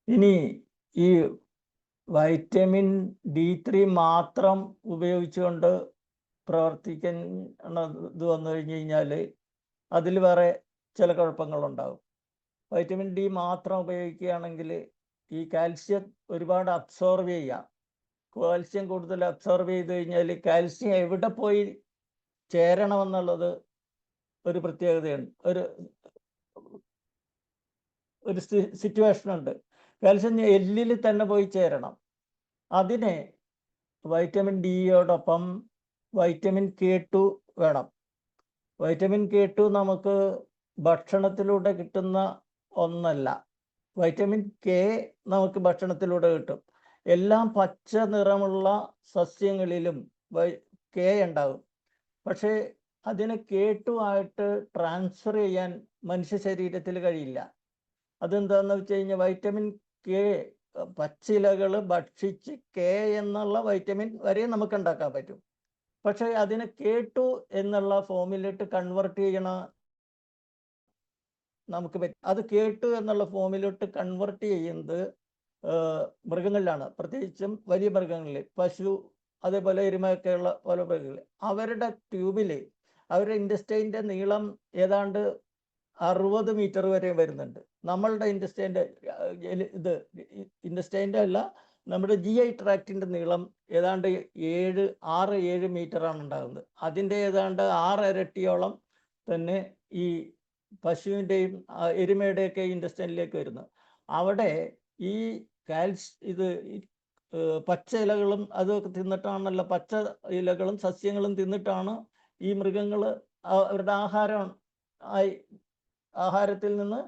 [SPEAKER 3] ഇനി ഈ വൈറ്റമിൻ D3 മാത്രം ഉപയോഗിച്ചുകൊണ്ട് പ്രവർത്തിക്കാൻ ഇത് വന്നു കഴിഞ്ഞ് കഴിഞ്ഞാൽ അതിൽ വേറെ ചില കുഴപ്പങ്ങളുണ്ടാകും. വൈറ്റമിൻ ഡി മാത്രം ഉപയോഗിക്കുകയാണെങ്കിൽ ഈ കാൽസ്യം ഒരുപാട് അബ്സോർവ് ചെയ്യാം. കാൽസ്യം കൂടുതൽ അബ്സോർവ് ചെയ്ത് കഴിഞ്ഞാൽ കാൽസ്യം എവിടെ പോയി ചേരണമെന്നുള്ളത് ഒരു പ്രത്യേകതയുണ്ട്, ഒരു സിറ്റുവേഷൻ ഉണ്ട്. കാൽസ്യം എല്ലിൽ തന്നെ പോയി ചേരണം. അതിന് വൈറ്റമിൻ ഡിയോടൊപ്പം വൈറ്റമിൻ K2 വേണം. വൈറ്റമിൻ K2 നമുക്ക് ഭക്ഷണത്തിലൂടെ കിട്ടുന്ന ഒന്നല്ല. വൈറ്റമിൻ K നമുക്ക് ഭക്ഷണത്തിലൂടെ കിട്ടും. എല്ലാം പച്ച നിറമുള്ള സസ്യങ്ങളിലും K ഉണ്ടാകും. പക്ഷേ അതിനെ K2 ആയിട്ട് ട്രാൻസ്ഫർ ചെയ്യാൻ മനുഷ്യ ശരീരത്തിൽ കഴിയില്ല. അതെന്താണെന്ന് വെച്ച് കഴിഞ്ഞാൽ വൈറ്റമിൻ K പച്ചിലകൾ ഭക്ഷിച്ച് K എന്നുള്ള വൈറ്റമിൻ വരെ നമുക്ക് ഉണ്ടാക്കാൻ പറ്റും. പക്ഷേ അതിനെ K2 എന്നുള്ള ഫോമിലിട്ട് കൺവെർട്ട് ചെയ്യണ നമുക്ക് പറ്റും. അത് K2 എന്നുള്ള ഫോമിലോട്ട് കൺവെർട്ട് ചെയ്യുന്നത് മൃഗങ്ങളിലാണ്. പ്രത്യേകിച്ചും വലിയ മൃഗങ്ങളിൽ, പശു അതേപോലെ എരുമയൊക്കെയുള്ള പല മൃഗങ്ങളിൽ, അവരുടെ ട്യൂബിൽ അവരുടെ ഇൻഡസ്റ്റൈൻ്റെ നീളം ഏതാണ്ട് 60 മീറ്റർ വരെ വരുന്നുണ്ട്. നമ്മളുടെ ഇൻഡസ്റ്റൈൻ്റെ അല്ല, നമ്മുടെ GI ട്രാക്റ്റിൻ്റെ നീളം ഏതാണ്ട് 6-7 മീറ്ററാണ് ഉണ്ടാകുന്നത്. അതിൻ്റെ ഏതാണ്ട് 6 ഇരട്ടിയോളം തന്നെ ഈ പശുവിൻ്റെയും എരുമയുടെയൊക്കെ ഇൻഡസ്റ്റൈനിലേക്ക് വരുന്നത്. അവിടെ ഈ പച്ച ഇലകളും അതൊക്കെ തിന്നിട്ടാണല്ലോ, പച്ച ഇലകളും സസ്യങ്ങളും തിന്നിട്ടാണ് ഈ മൃഗങ്ങൾ അവരുടെ ആഹാരത്തിൽ നിന്ന്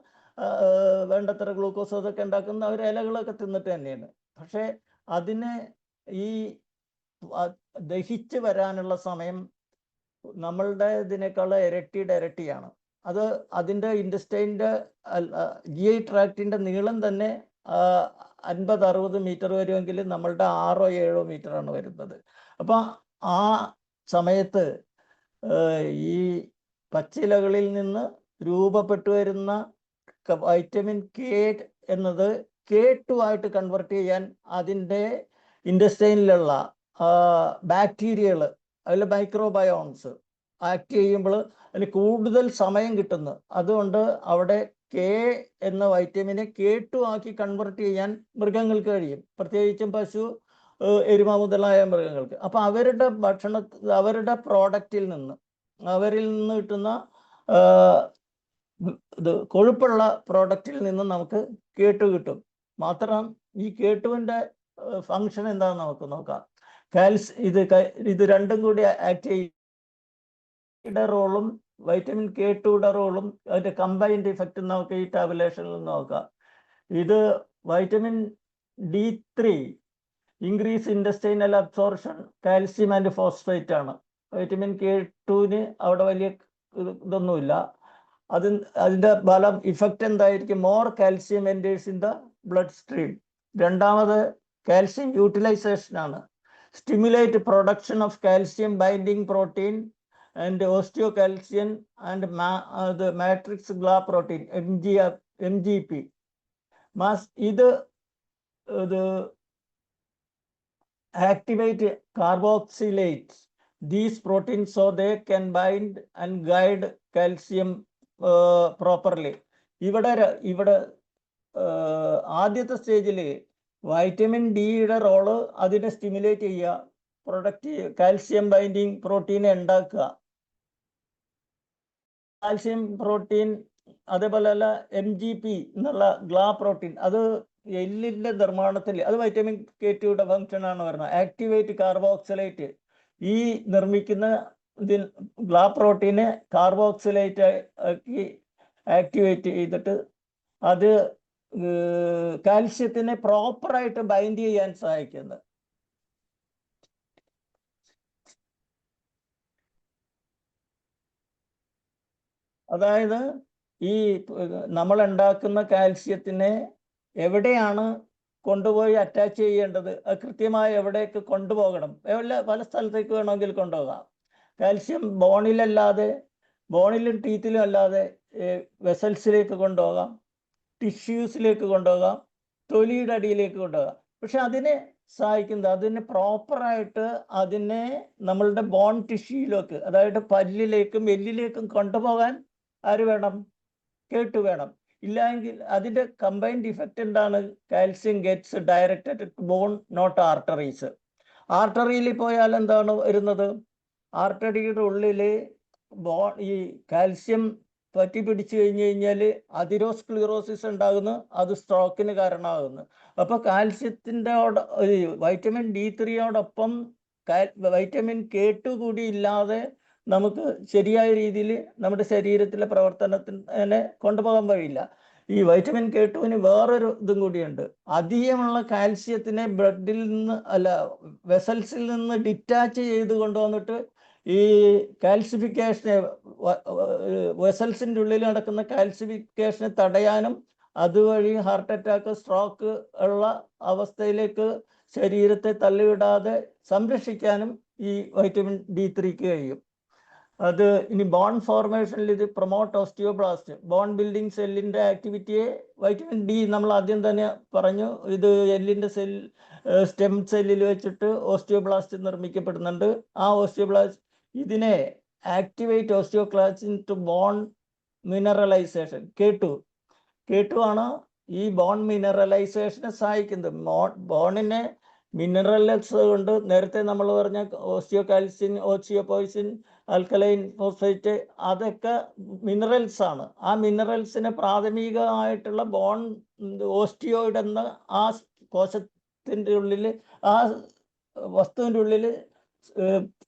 [SPEAKER 3] വേണ്ടത്ര ഗ്ലൂക്കോസ് അതൊക്കെ ഉണ്ടാക്കുന്ന അവർ ഇലകളൊക്കെ തിന്നിട്ട് തന്നെയാണ്. പക്ഷേ അതിന് ഈ ദഹിച്ച് വരാനുള്ള സമയം നമ്മളുടെ ഇതിനേക്കാൾ ഇരട്ടിയാണ്. അത് അതിൻ്റെ ഇൻഡസ്റ്റൈൻ്റെ GI ട്രാക്റ്റിൻ്റെ നീളം തന്നെ 50-60 മീറ്റർ വരുമെങ്കിൽ നമ്മളുടെ 6-7 മീറ്ററാണ് വരുന്നത്. അപ്പം ആ സമയത്ത് ഈ പച്ചിലകളിൽ നിന്ന് രൂപപ്പെട്ടു വരുന്ന വൈറ്റമിൻ K എന്നത് K2 ആയിട്ട് കൺവെർട്ട് ചെയ്യാൻ അതിൻ്റെ ഇൻഡസ്റ്റൈനിലുള്ള ബാക്ടീരിയകൾ, അതിൽ മൈക്രോബയോൺസ് ആക്ട് ചെയ്യുമ്പോൾ അതിന് കൂടുതൽ സമയം കിട്ടുന്നു. അതുകൊണ്ട് അവിടെ K എന്ന വൈറ്റമിനെ K2 ആക്കി കൺവെർട്ട് ചെയ്യാൻ മൃഗങ്ങൾക്ക് കഴിയും, പ്രത്യേകിച്ചും പശു, എരുമ മുതലായ മൃഗങ്ങൾക്ക്. അപ്പം അവരുടെ പ്രോഡക്റ്റിൽ നിന്ന്, അവരിൽ നിന്ന് കിട്ടുന്ന കൊഴുപ്പുള്ള പ്രോഡക്റ്റിൽ നിന്ന് നമുക്ക് K2 കിട്ടും. മാത്രം ഈ K2വിൻ്റെ ഫങ്ഷൻ എന്താണെന്ന് നമുക്ക് നോക്കാം. ഇത് രണ്ടും കൂടി ആക്ട് ചെയ്യുന്ന റോളും വൈറ്റമിൻ K2യുടെ റോളും അതിൻ്റെ കമ്പൈൻഡ് ഇഫക്റ്റ് നമുക്ക് ഈ ടാബുലേഷനിൽ നോക്കാം. ഇത് vitamin D3 increase intestinal absorption calcium and phosphate ആണ്. വൈറ്റമിൻ K2ന് അവിടെ വലിയ ഇതൊന്നുമില്ല. അതിൻ്റെ ഫലം ഇഫക്റ്റ് എന്തായിരിക്കും? More calcium enters in the blood stream. രണ്ടാമത് കാൽസ്യം യൂട്ടിലൈസേഷൻ ആണ്. Stimulate production of calcium binding protein and osteocalcium and matrix gla protein MGP. ഇത് activate carboxylates these proteins so they can bind and guide calcium properly. ഇവിടെ ആദ്യത്തെ സ്റ്റേജിൽ vitamin ഡിയുടെ role അതിനെ stimulate ചെയ്യുക, product calcium binding പ്രോട്ടീനെ ഉണ്ടാക്കുക. Calcium protein അതേപോലെ അല്ല MGP എന്നുള്ള ഗ്ലാ പ്രോട്ടീൻ, അത് എല്ലിന്റെ നിർമ്മാണത്തിൽ അത് വൈറ്റമിൻ K2യുടെ ഫംഗ്ഷൻ ആണ് പറയുന്നത്. ആക്ടിവേറ്റ് കാർബോക്സിലേറ്റ്, ഈ നിർമ്മിക്കുന്ന ഇതിൽ ഗ്ലാ പ്രോട്ടീനെ കാർബോക്സിലേറ്റ് ആക്കി ആക്ടിവേറ്റ് ചെയ്തിട്ട് അത് കാൽസ്യത്തിനെ പ്രോപ്പറായിട്ട് ബൈൻഡ് ചെയ്യാൻ സഹായിക്കുന്നത്. അതായത് ഈ നമ്മൾ ഉണ്ടാക്കുന്ന കാൽസ്യത്തിനെ എവിടെയാണ് കൊണ്ടുപോയി അറ്റാച്ച് ചെയ്യേണ്ടത്, അത് കൃത്യമായി എവിടേക്ക് കൊണ്ടുപോകണം. പല സ്ഥലത്തേക്ക് വേണമെങ്കിൽ കൊണ്ടുപോകാം. കാൽസ്യം ബോണിലല്ലാതെ, ബോണിലും ടീത്തിലും അല്ലാതെ വെസൽസിലേക്ക് കൊണ്ടുപോകാം, ടിഷ്യൂസിലേക്ക് കൊണ്ടുപോകാം, തൊലിയുടെ അടിയിലേക്ക് കൊണ്ടുപോകാം. പക്ഷെ അതിനെ സഹായിക്കുന്നത്, അതിന് പ്രോപ്പറായിട്ട് അതിനെ നമ്മളുടെ ബോൺ ടിഷ്യൂയിലേക്ക്, അതായത് പല്ലിലേക്കും എല്ലിലേക്കും കൊണ്ടുപോകാൻ ആര് വേണം? K2 വേണം. ഇല്ലെങ്കിൽ അതിൻ്റെ കമ്പൈൻഡ് ഇഫക്റ്റ് എന്താണ്? Calcium gets directed to bone not arteries. ആർട്ടറിയിൽ പോയാൽ എന്താണ് വരുന്നത്? ആർട്ടറിയുടെ ഉള്ളിൽ ഈ കാൽസ്യം പറ്റി പിടിച്ചു കഴിഞ്ഞാൽ അതിരോസ്ക്ലിറോസിസ് ഉണ്ടാകുന്നു, അത് സ്ട്രോക്കിന് കാരണമാകുന്നു. അപ്പോൾ കാൽസ്യത്തിൻ്റെ വൈറ്റമിൻ D3യോടൊപ്പം വൈറ്റമിൻ K2 കൂടി ഇല്ലാതെ നമുക്ക് ശരിയായ രീതിയിൽ നമ്മുടെ ശരീരത്തിലെ പ്രവർത്തനത്തിനെ കൊണ്ടുപോകാൻ കഴിയില്ല. ഈ വൈറ്റമിൻ K2ന് വേറൊരു ഇതും കൂടിയുണ്ട്. അധികമുള്ള കാൽസ്യത്തിനെ ബ്ലഡിൽ നിന്ന് വെസൽസിൽ നിന്ന് ഡിറ്റാച്ച് ചെയ്ത് കൊണ്ടുവന്നിട്ട് ഈ കാൽസിഫിക്കേഷനെ, വെസൽസിൻ്റെ ഉള്ളിൽ നടക്കുന്ന കാൽസിഫിക്കേഷനെ തടയാനും അതുവഴി ഹാർട്ട് അറ്റാക്ക്, സ്ട്രോക്ക് ഉള്ള അവസ്ഥയിലേക്ക് ശരീരത്തെ തള്ളിവിടാതെ സംരക്ഷിക്കാനും ഈ വൈറ്റമിൻ D3ക്ക് കഴിയും. അത് ഇനി ബോൺ ഫോർമേഷനിൽ ഇത് പ്രൊമോട്ട് ഓസ്റ്റിയോബ്ലാസ്റ്റ്, ബോൺ ബിൽഡിംഗ് സെല്ലിൻ്റെ ആക്ടിവിറ്റിയെ വൈറ്റമിൻ D നമ്മൾ ആദ്യം തന്നെ പറഞ്ഞു, ഇത് എല്ലിൻ്റെ സ്റ്റെം സെല്ലിൽ വെച്ചിട്ട് ഓസ്റ്റിയോബ്ലാസ്റ്റ് നിർമ്മിക്കപ്പെടുന്നുണ്ട്. ആ ഓസ്റ്റിയോബ്ലാസ്റ്റ് ഇതിനെ activate osteoclast to bone mineralization. K2 ആണ് ഈ ബോൺ മിനറലൈസേഷനെ സഹായിക്കുന്നത്. ബോണിനെ മിനറൽസ് കൊണ്ട് നേരത്തെ നമ്മൾ പറഞ്ഞ ഓസ്റ്റിയോകാൽസിൻ, ഓസ്റ്റിയോപോയിസിൻ, ആൽക്കലൈൻ ഫോസ്ഫേറ്റ്, അതൊക്കെ മിനറൽസ് ആണ്. ആ മിനറൽസിനെ പ്രാഥമികമായിട്ടുള്ള ബോൺ ഓസ്റ്റിയോയിഡ് എന്ന ആ കോശത്തിൻ്റെ ഉള്ളിൽ, ആ വസ്തുവിൻ്റെ ഉള്ളിൽ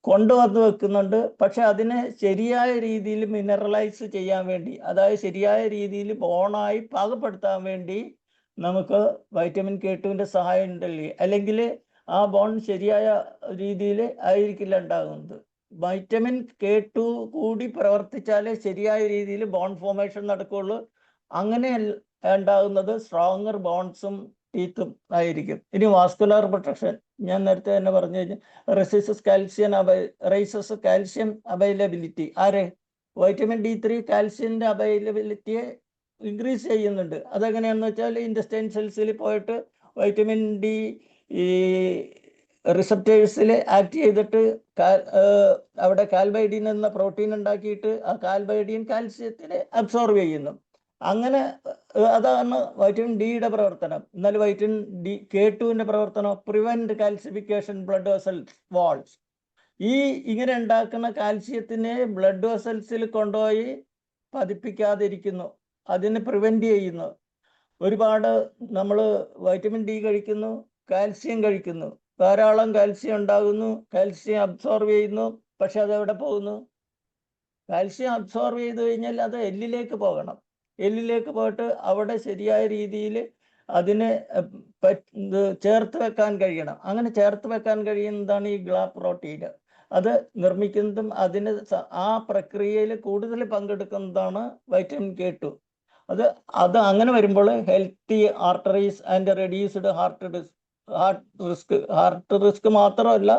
[SPEAKER 3] കൊണ്ടുവന്ന് വെക്കുന്നുണ്ട്. പക്ഷെ അതിനെ ശരിയായ രീതിയിൽ മിനറലൈസ് ചെയ്യാൻ വേണ്ടി, അതായത് ശരിയായ രീതിയിൽ ബോണായി പാകപ്പെടുത്താൻ വേണ്ടി നമുക്ക് വൈറ്റമിൻ K2ൻ്റെ സഹായം ഉണ്ടല്ലേ, അല്ലെങ്കിൽ ആ ബോൺ ശരിയായ രീതിയിൽ ആയിരിക്കില്ല ഉണ്ടാകുന്നത്. വൈറ്റമിൻ K2 കൂടി പ്രവർത്തിച്ചാലേ ശരിയായ രീതിയിൽ ബോൺ ഫോർമേഷൻ നടക്കുകയുള്ളൂ. അങ്ങനെ ഉണ്ടാകുന്നത് സ്ട്രോങ്ങർ ബോൺസും ടീത്തും ആയിരിക്കും. ഇനി വാസ്കുലർ പ്രൊട്ടക്ഷൻ, ഞാൻ നേരത്തെ തന്നെ പറഞ്ഞു കഴിഞ്ഞാൽ raises calcium availability. Vitamin D3 കാൽസ്യൻ്റെ അവൈലബിലിറ്റിയെ ഇൻക്രീസ് ചെയ്യുന്നുണ്ട്. അതെങ്ങനെയാണെന്ന് വെച്ചാൽ ഇൻറ്റസ്റ്റൈൻ സെൽസിൽ പോയിട്ട് വൈറ്റമിൻ D ഈ റിസപ്റ്റേഴ്സിൽ ആക്ട് ചെയ്തിട്ട് അവിടെ കാൽബൈഡിൻ എന്ന പ്രോട്ടീൻ ഉണ്ടാക്കിയിട്ട് ആ കാൽബൈഡിൻ കാൽസ്യത്തിനെ അബ്സോർവ് ചെയ്യുന്നു. അങ്ങനെ അതാണ് വൈറ്റമിൻ ഡിയുടെ പ്രവർത്തനം. എന്നാൽ വൈറ്റമിൻ K2ൻ്റെ പ്രവർത്തനം prevent calcification blood vessels walls. ഇങ്ങനെ ഉണ്ടാക്കുന്ന കാൽസ്യത്തിനെ ബ്ലഡ് വെസൽസിൽ കൊണ്ടുപോയി പതിപ്പിക്കാതിരിക്കുന്നു, അതിനെ പ്രിവെന്റ് ചെയ്യുന്നു. ഒരുപാട് നമ്മൾ വൈറ്റമിൻ D കഴിക്കുന്നു, കാൽസ്യം കഴിക്കുന്നു, ധാരാളം കാൽസ്യം ഉണ്ടാകുന്നു, കാൽസ്യം അബ്സോർവ് ചെയ്യുന്നു. പക്ഷെ അതെവിടെ പോകുന്നു? കാൽസ്യം അബ്സോർവ് ചെയ്ത് കഴിഞ്ഞാൽ അത് എല്ലിലേക്ക് പോകണം. എല്ലിലേക്ക് പോയിട്ട് അവിടെ ശരിയായ രീതിയിൽ അതിനെ ചേർത്ത് വെക്കാൻ കഴിയണം. അങ്ങനെ ചേർത്ത് വെക്കാൻ കഴിയുന്നതാണ് ഈ ഗ്ലാ പ്രോട്ടീൻ. അത് നിർമ്മിക്കുന്നതും അതിന് ആ പ്രക്രിയയിൽ കൂടുതൽ പങ്കെടുക്കുന്നതാണ് വൈറ്റമിൻ K2. അത് അങ്ങനെ വരുമ്പോൾ healthy arteries and reduced heart risk മാത്രമല്ല,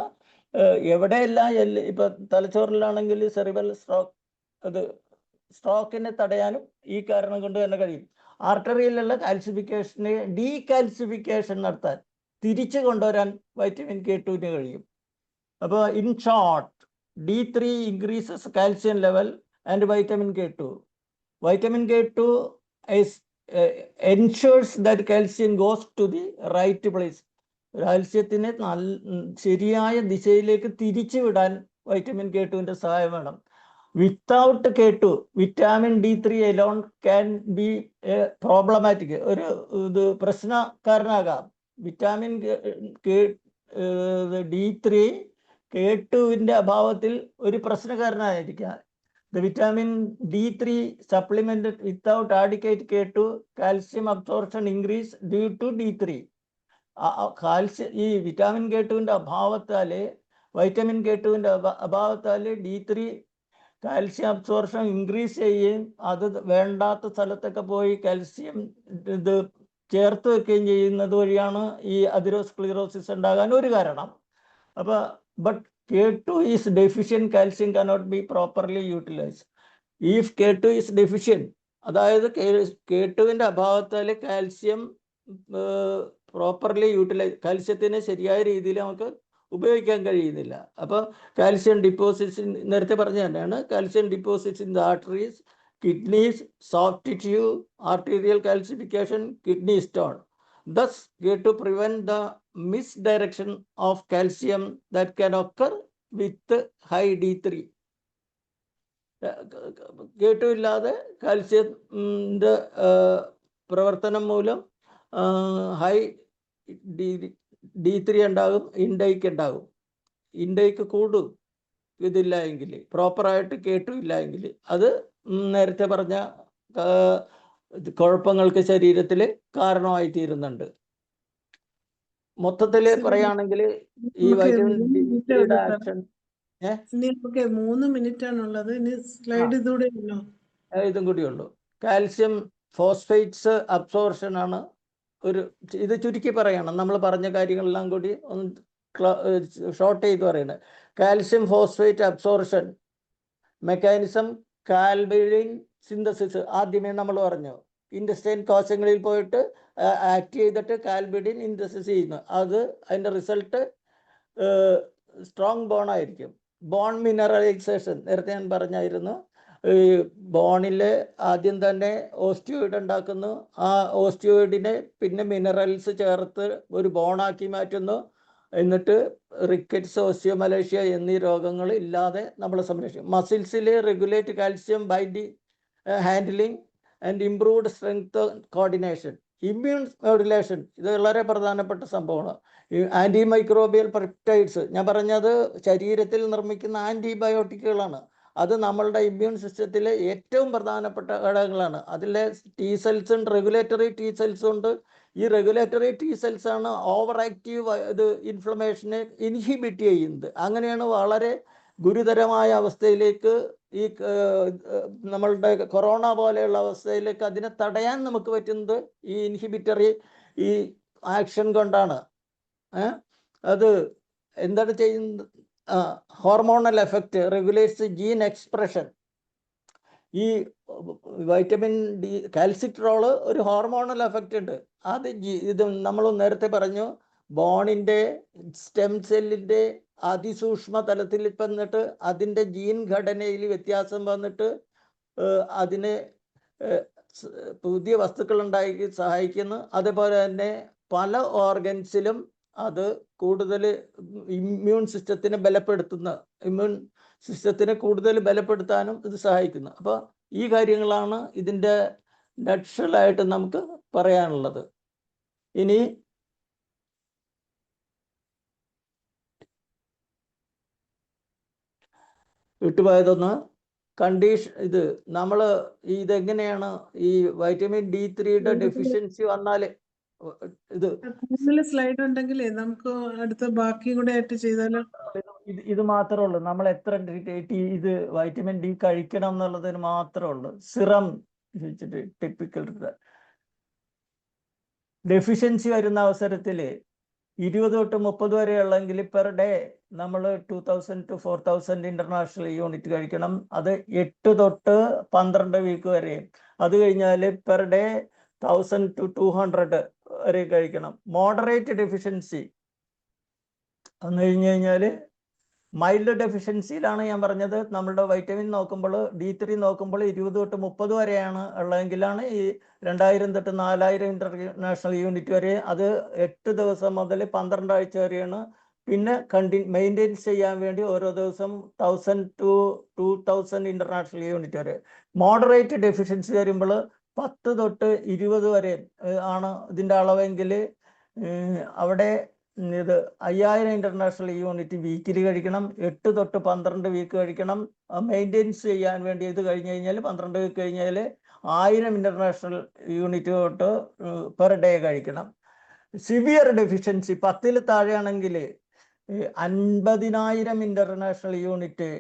[SPEAKER 3] എവിടെയെല്ലാം ഇപ്പൊ തലച്ചോറിലാണെങ്കിൽ സെറിബൽ സ്ട്രോക്ക്, അത് സ്ട്രോക്കിനെ തടയാനും ഈ കാരണം കൊണ്ട് തന്നെ കഴിയും. ആർട്ടറിയിലുള്ള കാൽസിഫിക്കേഷനെ ഡീകാൽസിഫിക്കേഷൻ നടത്താൻ, തിരിച്ചു കൊണ്ടുവരാൻ വൈറ്റമിൻ K2 കഴിയും. അപ്പോൾ in short, D3 increases calcium level and vitamin K2. Vitamin K2 ensures that calcium goes to the right place. കാൽസ്യത്തിനെ ശരിയായ ദിശയിലേക്ക് തിരിച്ചു വിടാൻ വൈറ്റമിൻ K2 സഹായം വേണം. Without K2, vitamin D3 Elon can be problematic, ഒരു ഇത് പ്രശ്നക്കാരനാകാം. വിറ്റാമിൻ D3 K2 അഭാവത്തിൽ ഒരു പ്രശ്നക്കാരനായിരിക്കാം. The vitamin D3 supplemented without adequate K2, calcium absorption increase due to D3. ഈ വിറ്റാമിൻ K2 അഭാവത്താല്, വൈറ്റമിൻ K2 അഭാവത്താല് D3 കാൽസ്യം അബ്സോർപ്ഷൻ ഇൻക്രീസ് ചെയ്യുകയും അത് വേണ്ടാത്ത സ്ഥലത്തൊക്കെ പോയി കാൽസ്യം ഇത് ചേർത്ത് വെക്കുകയും ചെയ്യുന്നത് വഴിയാണ് ഈ അതിറോസ്ക്ലീറോസിസ് ഉണ്ടാകാൻ ഒരു കാരണം. അപ്പോൾ but K2 is deficient, calcium cannot be properly utilized. If K2 is deficient, അതായത് K2 അഭാവത്താൽ കാൽസ്യം പ്രോപ്പർലി യൂട്ടിലൈസ്, കാൽസ്യത്തിനെ ശരിയായ രീതിയിൽ നമുക്ക് ഉപയോഗിക്കാൻ കഴിയുന്നില്ല. അപ്പോൾ കാൽസ്യം ഡിപ്പോസിറ്റ്സ്, നേരത്തെ പറഞ്ഞ തന്നെയാണ്, calcium deposits in the arteries, kidneys, soft tissue, arterial calcification, kidney stone. Thus, K2 prevent the misdirection of calcium that can occur with high D3. K2 ഇല്ലാതെ കാൽസ്യത്തിൻ്റെ പ്രവർത്തനം മൂലം ഹൈ D3 ഉണ്ടാകും, ഇൻടേക്ക് ഉണ്ടാകും. Intake കൂടും ഇതില്ല എങ്കിൽ, പ്രോപ്പറായിട്ട് K2 ഇല്ല എങ്കിൽ. അത് നേരത്തെ പറഞ്ഞ കുഴപ്പങ്ങൾക്ക് ശരീരത്തിൽ കാരണമായി തീരുന്നുണ്ട്. മൊത്തത്തിൽ പറയുകയാണെങ്കിൽ ഈ വൈറ്റമിൻ D3 ആക്ഷൻ
[SPEAKER 1] 3 മിനിറ്റ് ആണുള്ളത്. ഇനി സ്ലൈഡ് ഇതൂടെ ഉള്ളോ?
[SPEAKER 3] ഇതും കൂടിയുള്ളൂ. കാൽസ്യം ഫോസ്ഫേറ്റ്സ് അബ്സോർപ്ഷൻ ആണ് ഒരു, ഇത് ചുരുക്കി പറയണം, നമ്മൾ പറഞ്ഞ കാര്യങ്ങളെല്ലാം കൂടി ഒന്ന് ഷോർട്ട് ചെയ്ത് പറയുന്നത്. Calcium phosphate absorption mechanism, calbindin synthesis ആദ്യമേ നമ്മൾ പറഞ്ഞു. ഇൻറ്റസ്റ്റൈൻ കോശങ്ങളിൽ പോയിട്ട് ആക്ട് ചെയ്തിട്ട് കാൽബിഡിൻ ഇൻറ്റസിസ് ചെയ്യുന്നു. അതിൻ്റെ റിസൾട്ട് സ്ട്രോങ് ബോൺ ആയിരിക്കും. ബോൺ മിനറലൈസേഷൻ നേരത്തെ ഞാൻ പറഞ്ഞായിരുന്നു. ഈ ബോണിൽ ആദ്യം തന്നെ ഓസ്റ്റിയോയിഡ് ഉണ്ടാക്കുന്നു. ആ ഓസ്റ്റിയോയിഡിനെ പിന്നെ മിനറൽസ് ചേർത്ത് ഒരു ബോണാക്കി മാറ്റുന്നു. എന്നിട്ട് റിക്കറ്റ്സ്, ഓസ്റ്റിയോമലേഷ്യ എന്നീ രോഗങ്ങൾ ഇല്ലാതെ നമ്മൾ സംരക്ഷിക്കും. മസിൽസിൽ regulate calcium binding handling and improved strength coordination. Immune modulation, ഇത് വളരെ പ്രധാനപ്പെട്ട സംഭവമാണ്. ആൻറ്റി മൈക്രോബിയൽ പെപ്റ്റൈഡ്സ്, ഞാൻ പറഞ്ഞത് ശരീരത്തിൽ നിർമ്മിക്കുന്ന ആൻറ്റിബയോട്ടിക്കുകളാണ്. അത് നമ്മളുടെ ഇമ്മ്യൂൺ സിസ്റ്റത്തിലെ ഏറ്റവും പ്രധാനപ്പെട്ട ഘടകങ്ങളാണ്. അതിലെ T സെൽസ് ഉണ്ട്, റെഗുലേറ്ററി T സെൽസ് ഉണ്ട്. ഈ റെഗുലേറ്ററി T സെൽസ് ആണ് ഓവർ ആക്റ്റീവ് ഇത് ഇൻഫ്ലമേഷനെ ഇൻഹിബിറ്റ് ചെയ്യുന്നത്. അങ്ങനെയാണ് വളരെ ഗുരുതരമായ അവസ്ഥയിലേക്ക്, ഈ നമ്മളുടെ കൊറോണ പോലെയുള്ള അവസ്ഥയിലേക്ക് അതിനെ തടയാൻ നമുക്ക് പറ്റുന്നത് ഈ ഇൻഹിബിറ്ററി ഈ ആക്ഷൻ കൊണ്ടാണ്. അത് എന്താണ് ചെയ്യുന്നത്? Hormonal effect, regulates gene expression. ഈ വൈറ്റമിൻ ഡി കാൽസിട്രോള് ഒരു ഹോർമോണൽ എഫക്റ്റ് ഉണ്ട്. അത് ഇത് നമ്മൾ നേരത്തെ പറഞ്ഞു, ബോണിൻ്റെ സ്റ്റെം സെല്ലിൻ്റെ അതിസൂക്ഷ്മ തലത്തിൽ വന്നിട്ട് അതിൻ്റെ ജീൻ ഘടനയിൽ വ്യത്യാസം വന്നിട്ട് അതിന് പുതിയ വസ്തുക്കൾ ഉണ്ടാക്കി സഹായിക്കുന്നു. അതുപോലെ തന്നെ പല ഓർഗൻസിലും അത് കൂടുതൽ ഇമ്മ്യൂൺ സിസ്റ്റത്തിനെ കൂടുതൽ ബലപ്പെടുത്താനും ഇത് സഹായിക്കുന്നു. അപ്പോൾ ഈ കാര്യങ്ങളാണ് ഇതിൻ്റെ നട്ഷലായിട്ട് നമുക്ക് പറയാനുള്ളത്. ഇനി വിട്ടുപോയതൊന്ന് കണ്ടീഷൻ, ഇത് നമ്മൾ ഇതെങ്ങനെയാണ് ഈ വൈറ്റമിൻ D3 ഡെഫിഷ്യൻസി വന്നാൽ ഇത്
[SPEAKER 1] സ്ലൈഡ് ഉണ്ടെങ്കിലേ നമുക്ക് അടുത്ത ബാക്കി കൂടെ ആയിട്ട് ചെയ്താലോ?
[SPEAKER 3] ഇത് മാത്രമേ ഉള്ളൂ. നമ്മൾ എത്ര ഇത് വൈറ്റമിൻ D കഴിക്കണം എന്നുള്ളതിന് മാത്രമേ ഉള്ളൂ. സിറം ടിപ്പിക്കൽ ഡെഫിഷ്യൻസി വരുന്ന അവസരത്തിൽ 20 തൊട്ട് 30 വരെ ഉള്ളെങ്കിൽ പെർ ഡേ നമ്മൾ 2000 to 4000 ഇന്റർനാഷണൽ യൂണിറ്റ് കഴിക്കണം. അത് 8 തൊട്ട് 12 വീക്ക് വരെ. അത് കഴിഞ്ഞാൽ പെർ ഡേ 1000 to 200 വരെ കഴിക്കണം. മോഡറേറ്റ് ഡെഫിഷ്യൻസി എന്ന് കഴിഞ്ഞ് കഴിഞ്ഞാൽ മൈൽഡ് ഡെഫിഷ്യൻസിയിലാണ് ഞാൻ പറഞ്ഞത്. നമ്മളുടെ വൈറ്റമിൻ നോക്കുമ്പോൾ D3 നോക്കുമ്പോൾ 20 തൊട്ട് 30 വരെയാണ് ഉള്ളതെങ്കിലാണ് ഈ 2000 തൊട്ട് 4000 ഇന്റർനാഷണൽ യൂണിറ്റ് വരെ. അത് 8 ദിവസം മുതൽ 12 ആഴ്ച വരെയാണ്. പിന്നെ മെയിൻറ്റെയിൻ ചെയ്യാൻ വേണ്ടി ഓരോ ദിവസം 1000 to 2000 ഇന്റർനാഷണൽ യൂണിറ്റ് വരെ. മോഡറേറ്റ് ഡെഫിഷ്യൻസി വരുമ്പോൾ 10 തൊട്ട് 20 വരെ ആണ് ഇതിൻ്റെ അളവെങ്കിൽ അവിടെ ഇത് 5000 ഇന്റർനാഷണൽ യൂണിറ്റ് വീക്കിലി കഴിക്കണം. 8 തൊട്ട് 12 വീക്ക് കഴിക്കണം. മെയിൻറ്റെയിൻസ് ചെയ്യാൻ വേണ്ടി ഇത് കഴിഞ്ഞ് കഴിഞ്ഞാൽ 12 വീക്ക് കഴിഞ്ഞാൽ 1000 ഇന്റർനാഷണൽ യൂണിറ്റ് തൊട്ട് പെർ ഡേ കഴിക്കണം. സിവിയർ ഡെഫിഷ്യൻസി 10-ൽ താഴെയാണെങ്കിൽ 50,000 ഇന്റർനാഷണൽ യൂണിറ്റ്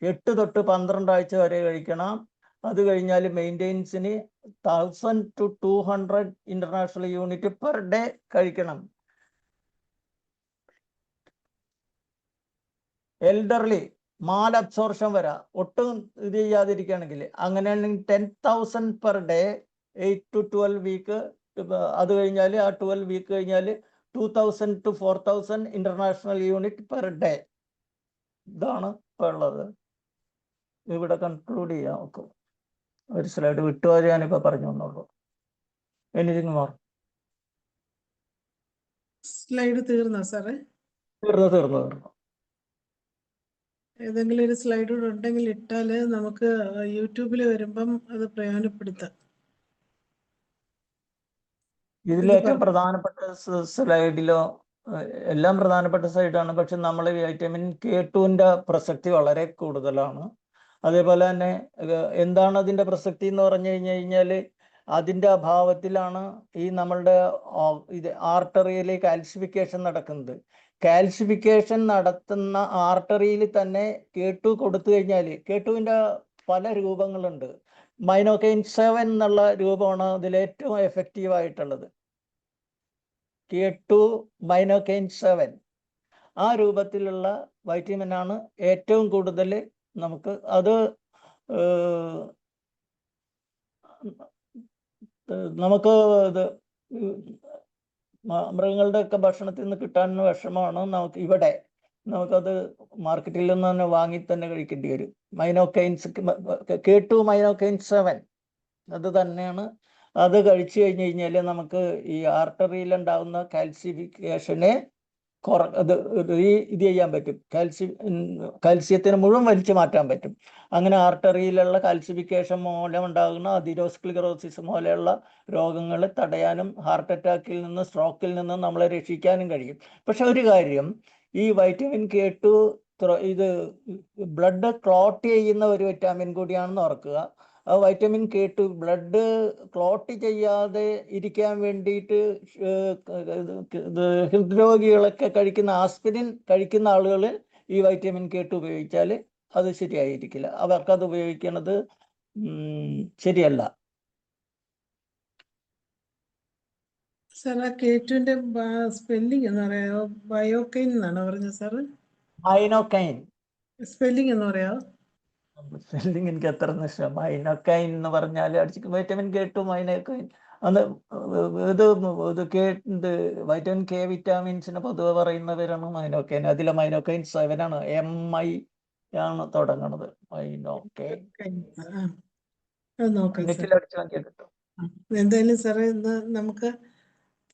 [SPEAKER 3] 8 തൊട്ട് 12 ആഴ്ച വരെ കഴിക്കണം. അത് കഴിഞ്ഞാൽ മെയിൻറ്റെയിൻസിന് 1000 to 200 international unit per day കഴിക്കണം. എൽഡർലി മാൽ അബ്സോർഷൻ വരാം, ഒട്ടും ഇത് ചെയ്യാതിരിക്കുകയാണെങ്കിൽ. അങ്ങനെയാണെങ്കിൽ 10,000 പെർ ഡേ 8 to 12 വീക്ക്. അത് കഴിഞ്ഞാൽ ആ 12 വീക്ക് കഴിഞ്ഞാൽ 2000 to 4000 international unit per day. ഇതാണ് ഇപ്പോൾ ഉള്ളത്. ഇവിടെ കൺക്ലൂഡ് ചെയ്യാം. നമുക്ക് ഒരു സ്ലൈഡ് വിട്ടുപോയാൽ ഞാനിപ്പോൾ പറഞ്ഞു തന്നുള്ളൂ. Anything more?
[SPEAKER 1] സ്ലൈഡ് തീർന്നോ സാറേ?
[SPEAKER 3] തീർന്നു.
[SPEAKER 1] ഏതെങ്കിലും ഒരു സ്ലൈഡ് കൂടെ ഉണ്ടെങ്കിൽ ഇട്ടാൽ നമുക്ക് യൂട്യൂബിൽ വരുമ്പം അത് പ്രയോജനപ്പെടുത്താം.
[SPEAKER 3] ഇതിലേറ്റവും പ്രധാനപ്പെട്ട സ്ലൈഡിലോ എല്ലാം പ്രധാനപ്പെട്ട സ്ലൈഡാണ്. പക്ഷെ നമ്മൾ വൈറ്റമിൻ K2 പ്രസക്തി വളരെ കൂടുതലാണ്. അതേപോലെ തന്നെ എന്താണ് അതിൻ്റെ പ്രസക്തി എന്ന് പറഞ്ഞു കഴിഞ്ഞാൽ അതിൻ്റെ അഭാവത്തിലാണ് ഈ നമ്മളുടെ ഇത് ആർട്ടറിയിൽ കാൽസിഫിക്കേഷൻ നടക്കുന്നത്. കാൽസിഫിക്കേഷൻ നടത്തുന്ന ആർട്ടറിയിൽ തന്നെ K2 കൊടുത്തു കഴിഞ്ഞാൽ, K2 പല രൂപങ്ങളുണ്ട്. മൈനോകൈൻ 7 എന്നുള്ള രൂപമാണ് അതിലേറ്റവും എഫക്റ്റീവ് ആയിട്ടുള്ളത്. K2 മൈനോകൈൻ 7 ആ രൂപത്തിലുള്ള വൈറ്റമിനാണ് ഏറ്റവും കൂടുതൽ നമുക്ക്. അത് നമുക്ക് ഇത് മൃഗങ്ങളുടെ ഒക്കെ ഭക്ഷണത്തിൽ നിന്ന് കിട്ടാൻ വിഷമമാണ്. നമുക്ക് ഇവിടെ നമുക്കത് മാർക്കറ്റിൽ നിന്ന് തന്നെ വാങ്ങി തന്നെ കഴിക്കേണ്ടി വരും. മൈനോകൈൻസ് K2 മൈനോകൈൻ 7 അത് തന്നെയാണ്. അത് കഴിച്ചു കഴിഞ്ഞ് കഴിഞ്ഞാൽ നമുക്ക് ഈ ആർട്ടറിയിൽ ഉണ്ടാകുന്ന കാൽസിഫിക്കേഷനെ ഇത് ചെയ്യാൻ പറ്റും. കാൽസ്യത്തിന് മുഴുവൻ വലിച്ചു മാറ്റാൻ പറ്റും. അങ്ങനെ ആർട്ടറിയിലുള്ള കാൽസിഫിക്കേഷൻ മൂലം ഉണ്ടാകുന്ന അതിരോസ്ക്ലിറോസിസ് പോലെയുള്ള രോഗങ്ങൾ തടയാനും ഹാർട്ട് അറ്റാക്കിൽ നിന്ന്, സ്ട്രോക്കിൽ നിന്ന് നമ്മളെ രക്ഷിക്കാനും കഴിയും. പക്ഷെ ഒരു കാര്യം, ഈ വൈറ്റമിൻ K2 ഇത് ബ്ലഡ് ക്ലോട്ട് ചെയ്യുന്ന ഒരു വിറ്റാമിൻ കൂടിയാണെന്ന് ഓർക്കുക. ആ വൈറ്റമിൻ K2 ബ്ലഡ് ക്ലോട്ട് ചെയ്യാതെ ഇരിക്കാൻ വേണ്ടിയിട്ട് ഹൃദ്രോഗികളൊക്കെ കഴിക്കുന്ന ആസ്പിരിൻ കഴിക്കുന്ന ആളുകളിൽ ഈ വൈറ്റമിൻ K2 ഉപയോഗിച്ചാൽ അത് ശരിയായിരിക്കില്ല. അവർക്കത് ഉപയോഗിക്കുന്നത് ശരിയല്ല.
[SPEAKER 1] സാർ ആ K2 സ്പെല്ലിംഗ് എന്ന് പറയാമോ? ബയോകൈൻ എന്നാണോ പറഞ്ഞത് സാറ്?
[SPEAKER 3] മൈനോകൈൻ
[SPEAKER 1] സ്പെല്ലിംഗ് എന്ന് പറയാമോ?
[SPEAKER 3] സ്പെല്ലിംഗ് എനിക്ക് അത്ര ഇഷ്ടം. മൈനോകൈൻ എന്ന് പറഞ്ഞാൽ അടിച്ച് വൈറ്റമിൻ K2 മൈനോകൈൻ. അത് ഇത് വൈറ്റമിൻ K വിറ്റാമിൻസിന് പൊതുവെ പറയുന്ന പേരാണ് മൈനോകൈൻ. അതിലെ മൈനോകൈൻ 7 ആണ്. MI ആണ് തുടങ്ങുന്നത്. മൈനോകൈൻ
[SPEAKER 1] അത് നോക്കാം സാർ.
[SPEAKER 3] നെറ്റിലടിച്ച് നോക്കിയാൽ കിട്ടും.
[SPEAKER 1] എന്തായാലും സാറേ ഇന്ന് നമുക്ക്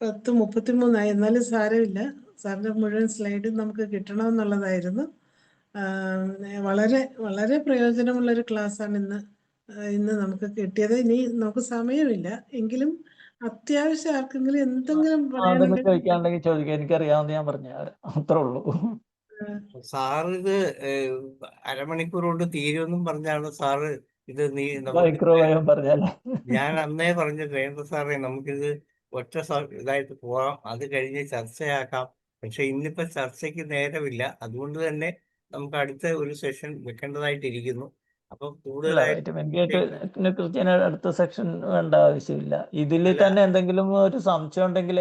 [SPEAKER 1] 10:33 എന്നാലും സാരമില്ല. സാറിൻ്റെ മുഴുവൻ സ്ലൈഡും നമുക്ക് കിട്ടണമെന്നുള്ളതായിരുന്നു. വളരെ വളരെ പ്രയോജനമുള്ളൊരു ക്ലാസ്സാണ് ഇന്ന് നമുക്ക് കിട്ടിയത്. ഇനി നമുക്ക് സമയമില്ല, എങ്കിലും അത്യാവശ്യം ആർക്കെങ്കിലും എന്തെങ്കിലും പറയാനുണ്ടെങ്കിൽ
[SPEAKER 3] ചോദിക്കാനുണ്ടെങ്കിൽ ചോദിക്കാം. എനിക്കറിയാവുന്ന ഞാൻ പറഞ്ഞു അത്രേ ഉള്ളൂ.
[SPEAKER 2] സാറ് ഇത് അരമണിക്കൂർ കൊണ്ട് തീരുമെന്നും പറഞ്ഞാണ് സാറ് ഇത്
[SPEAKER 3] മൈക്രോവേവ് പറഞ്ഞാലോ.
[SPEAKER 2] ഞാൻ അന്നേ പറഞ്ഞു ജയന്ത സാറേ, നമുക്കിത് ഒറ്റ ഇതായിട്ട് പോകാം, അത് കഴിഞ്ഞ് ചർച്ചയാക്കാം. പക്ഷെ ഇന്നിപ്പോ ചർച്ചയ്ക്ക് നേരമില്ല. അതുകൊണ്ട് തന്നെ നമുക്ക് അടുത്ത ഒരു സെഷൻ വെക്കേണ്ടതായിട്ടിരിക്കുന്നു. അപ്പൊ
[SPEAKER 3] അല്ല
[SPEAKER 2] കൂടുതലായിട്ട്
[SPEAKER 3] വൈറ്റമിൻ കെ കുറിച്ച് ഞാൻ അടുത്ത സെക്ഷൻ വേണ്ട ആവശ്യമില്ല. ഇതിൽ
[SPEAKER 2] അല്ല
[SPEAKER 3] തന്നെ എന്തെങ്കിലും ഒരു സംശയം ഉണ്ടെങ്കിൽ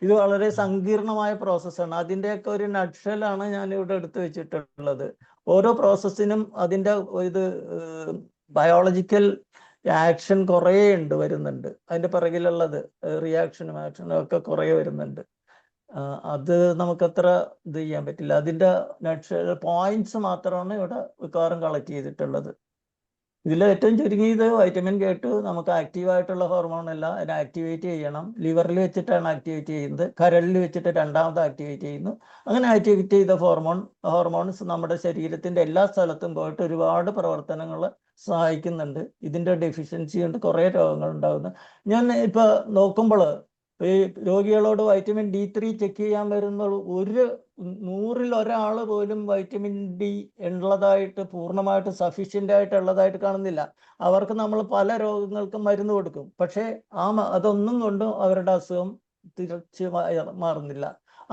[SPEAKER 3] ഇത് വളരെ സങ്കീർണമായ പ്രോസസ്സാണ്. അതിൻ്റെയൊക്കെ ഒരു നട്ഷലാണ് ഞാൻ ഇവിടെ എടുത്തു വെച്ചിട്ടുള്ളത്. ഓരോ പ്രോസസ്സിനും അതിൻ്റെ ഇത് ബയോളജിക്കൽ ആക്ഷൻ കുറേ വരുന്നുണ്ട്. അതിൻ്റെ പിറകിലുള്ളത് റിയാക്ഷനും ആക്ഷനും ഒക്കെ കുറേ വരുന്നുണ്ട്. അത് നമുക്കത്ര ഇത് ചെയ്യാൻ പറ്റില്ല. അതിൻ്റെ പോയിന്റ്സ് മാത്രമാണ് ഇവിടെ മിക്കവാറും കളക്ട് ചെയ്തിട്ടുള്ളത്. ഇതിൽ ഏറ്റവും ചുരുങ്ങിയത് വൈറ്റമിൻ K2 നമുക്ക് ആക്റ്റീവായിട്ടുള്ള ഹോർമോൺ അല്ല, അതിനെ ആക്ടിവേറ്റ് ചെയ്യണം. ലിവറിൽ വെച്ചിട്ടാണ് ആക്ടിവേറ്റ് ചെയ്യുന്നത്, കരളിൽ വെച്ചിട്ട് രണ്ടാമത് ആക്ടിവേറ്റ് ചെയ്യുന്നു. അങ്ങനെ ആക്ടിവേറ്റ് ചെയ്ത ഹോർമോൺസ് നമ്മുടെ ശരീരത്തിൻ്റെ എല്ലാ സ്ഥലത്തും പോയിട്ട് ഒരുപാട് പ്രവർത്തനങ്ങൾ സഹായിക്കുന്നുണ്ട്. ഇതിൻ്റെ ഡെഫിഷ്യൻസി കൊണ്ട് കുറേ രോഗങ്ങൾ ഉണ്ടാകുന്നു. ഞാൻ ഇപ്പോൾ നോക്കുമ്പോൾ ഈ രോഗികളോട് വൈറ്റമിൻ D3 ചെക്ക് ചെയ്യാൻ വരുന്ന 100-ൽ ഒരാൾ പോലും വൈറ്റമിൻ D ഉള്ളതായിട്ട് പൂർണ്ണമായിട്ട് സഫീഷ്യൻ്റ് ആയിട്ട് ഉള്ളതായിട്ട് കാണുന്നില്ല. അവർക്ക് നമ്മൾ പല രോഗങ്ങൾക്കും മരുന്ന് കൊടുക്കും, പക്ഷേ അതൊന്നും കൊണ്ടും അവരുടെ അസുഖം തിരിച്ച് മാറുന്നില്ല.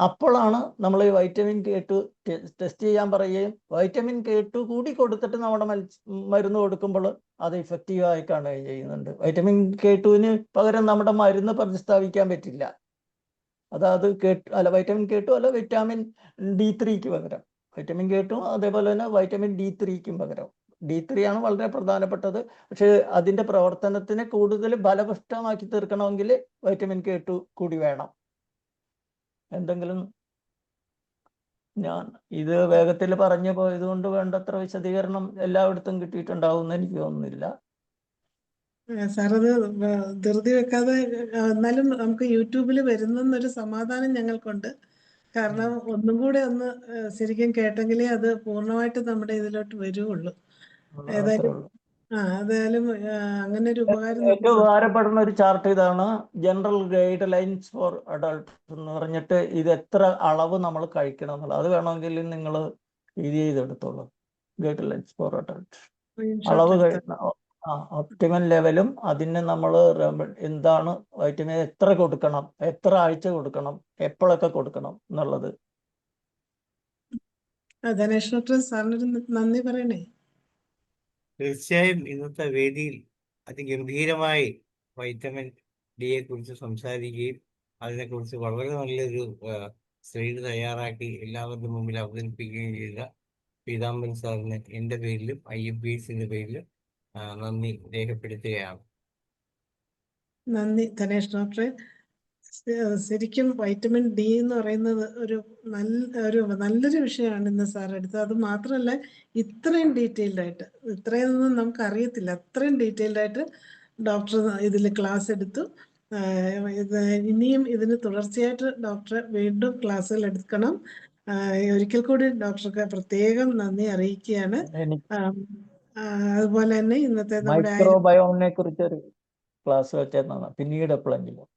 [SPEAKER 3] അപ്പോഴാണ് നമ്മൾ ഈ വൈറ്റമിൻ K2 ടെസ്റ്റ് ചെയ്യാൻ പറയുകയും വൈറ്റമിൻ K2 കൂടി കൊടുത്തിട്ട് നമ്മുടെ മരുന്ന് കൊടുക്കുമ്പോൾ അത് ഇഫക്റ്റീവായി കാണുകയും ചെയ്യുന്നുണ്ട്. വൈറ്റമിൻ K2-ന് പകരം നമ്മുടെ മരുന്ന് പ്രതിസ്ഥാപിക്കാൻ പറ്റില്ല. അതായത് വൈറ്റമിൻ K2 അല്ല, വിറ്റാമിൻ D3ക്ക് പകരം വൈറ്റമിൻ K2, അതേപോലെ തന്നെ വൈറ്റമിൻ D3ക്കും പകരം. D3 ആണ് വളരെ പ്രധാനപ്പെട്ടത്. പക്ഷേ അതിൻ്റെ പ്രവർത്തനത്തിനെ കൂടുതൽ ഫലപുഷ്ടമാക്കി തീർക്കണമെങ്കിൽ വൈറ്റമിൻ K2 കൂടി വേണം. എന്തെങ്കിലും ഞാൻ ഇത് വേഗത്തിൽ പറഞ്ഞു പോയത് കൊണ്ട് വേണ്ടത്ര വിശദീകരണം എല്ലായിടത്തും കിട്ടിയിട്ടുണ്ടാവും എന്ന് എനിക്ക് തോന്നുന്നില്ല.
[SPEAKER 1] സാറത് ധൃതി വെക്കാതെ എന്നാലും നമുക്ക് യൂട്യൂബിൽ വരുന്നൊരു സമാധാനം ഞങ്ങൾക്കുണ്ട്. കാരണം ഒന്നും കൂടെ ഒന്ന് ശരിക്കും കേട്ടെങ്കിലേ അത് പൂർണ്ണമായിട്ട് നമ്മുടെ ഇതിലോട്ട് വരുവുള്ളൂ.
[SPEAKER 3] അത്രേ
[SPEAKER 1] ഏതായാലും
[SPEAKER 3] ഉള്ളൂ.
[SPEAKER 1] ഏതായാലും അങ്ങനെ ഒരു ഉപകാരം
[SPEAKER 3] ഏറ്റവും ഉപകാരപ്പെടുന്ന ഒരു ചാർട്ട് ഇതാണ്, general guidelines for adult എന്ന് പറഞ്ഞിട്ട് ഇത് എത്ര അളവ് നമ്മൾ കഴിക്കണം എന്നുള്ളത്. അത് വേണമെങ്കിൽ നിങ്ങൾ ഇത് ചെയ്തെടുത്തോളൂ. ഗൈഡ് ലൈൻസ് ഫോർ അഡൾട്ട് അളവ് ഒപ്റ്റിമൽ ലെവലും അതിന് നമ്മൾ എന്താണ് വൈറ്റമിൻ എത്ര കൊടുക്കണം, എത്ര ആഴ്ച കൊടുക്കണം, എപ്പോഴൊക്കെ കൊടുക്കണം എന്നുള്ളത്.
[SPEAKER 1] ധനേഷ് ഡോക്ടർ സാറിനൊരു നന്ദി പറയണേ.
[SPEAKER 2] തീർച്ചയായും ഇന്നത്തെ വേദിയിൽ അതിഗംഭീരമായി വൈറ്റമിൻ ഡിയെ കുറിച്ച് സംസാരിക്കുകയും അതിനെക്കുറിച്ച് വളരെ നല്ലൊരു സ്ലൈഡ് തയ്യാറാക്കി എല്ലാവരുടെ മുമ്പിൽ അവതരിപ്പിക്കുകയും ചെയ്ത പീതാംബരൻ സാറിന് എൻ്റെ പേരിലും IFBCയുടെ പേരിലും നന്ദി രേഖപ്പെടുത്തുകയാണ്.
[SPEAKER 1] നന്ദി ധനേഷ് ഡോക്ടറെ. ശരിക്കും വൈറ്റമിൻ ഡി എന്ന് പറയുന്നത് നല്ലൊരു വിഷയമാണ് ഇന്ന് സാർ എടുത്തത്. അത് മാത്രമല്ല, ഇത്രയും ഡീറ്റെയിൽഡ് ആയിട്ട്, ഇത്രയൊന്നും നമുക്ക് അറിയത്തില്ല, അത്രയും ഡീറ്റെയിൽഡ് ആയിട്ട് ഡോക്ടർ ഇതിൽ ക്ലാസ് എടുത്തു. ഇനിയും ഇതിന് തുടർച്ചയായിട്ട് ഡോക്ടറെ വീണ്ടും ക്ലാസ്സുകൾ എടുക്കണം. ഒരിക്കൽ കൂടി ഡോക്ടർക്ക് പ്രത്യേകം നന്ദി അറിയിക്കുകയാണ്. അതുപോലെ തന്നെ ഇന്നത്തെ നമ്മുടെ
[SPEAKER 3] മൈക്രോബയോമിനെ കുറിച്ച് ഒരു ക്ലാസ് വെച്ചതാണ് പിന്നീട് എപ്പോഴെങ്കിലും.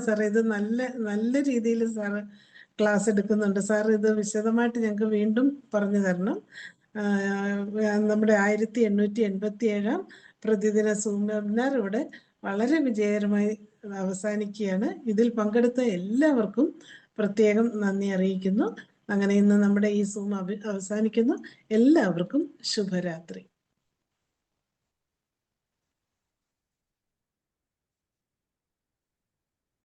[SPEAKER 1] സാർ ഇത് നല്ല രീതിയിൽ സാറ് ക്ലാസ് എടുക്കുന്നുണ്ട്. സാർ ഇത് വിശദമായിട്ട് ഞങ്ങൾക്ക് വീണ്ടും പറഞ്ഞു തരണം. നമ്മുടെ 1887 പ്രതിദിന സൂം വെബിനാർ ഇവിടെ വളരെ വിജയകരമായി അവസാനിക്കുകയാണ്. ഇതിൽ പങ്കെടുത്ത എല്ലാവർക്കും പ്രത്യേകം നന്ദി അറിയിക്കുന്നു. അങ്ങനെ ഇന്ന് നമ്മുടെ ഈ സൂം അവസാനിക്കുന്നു. എല്ലാവർക്കും ശുഭരാത്രി.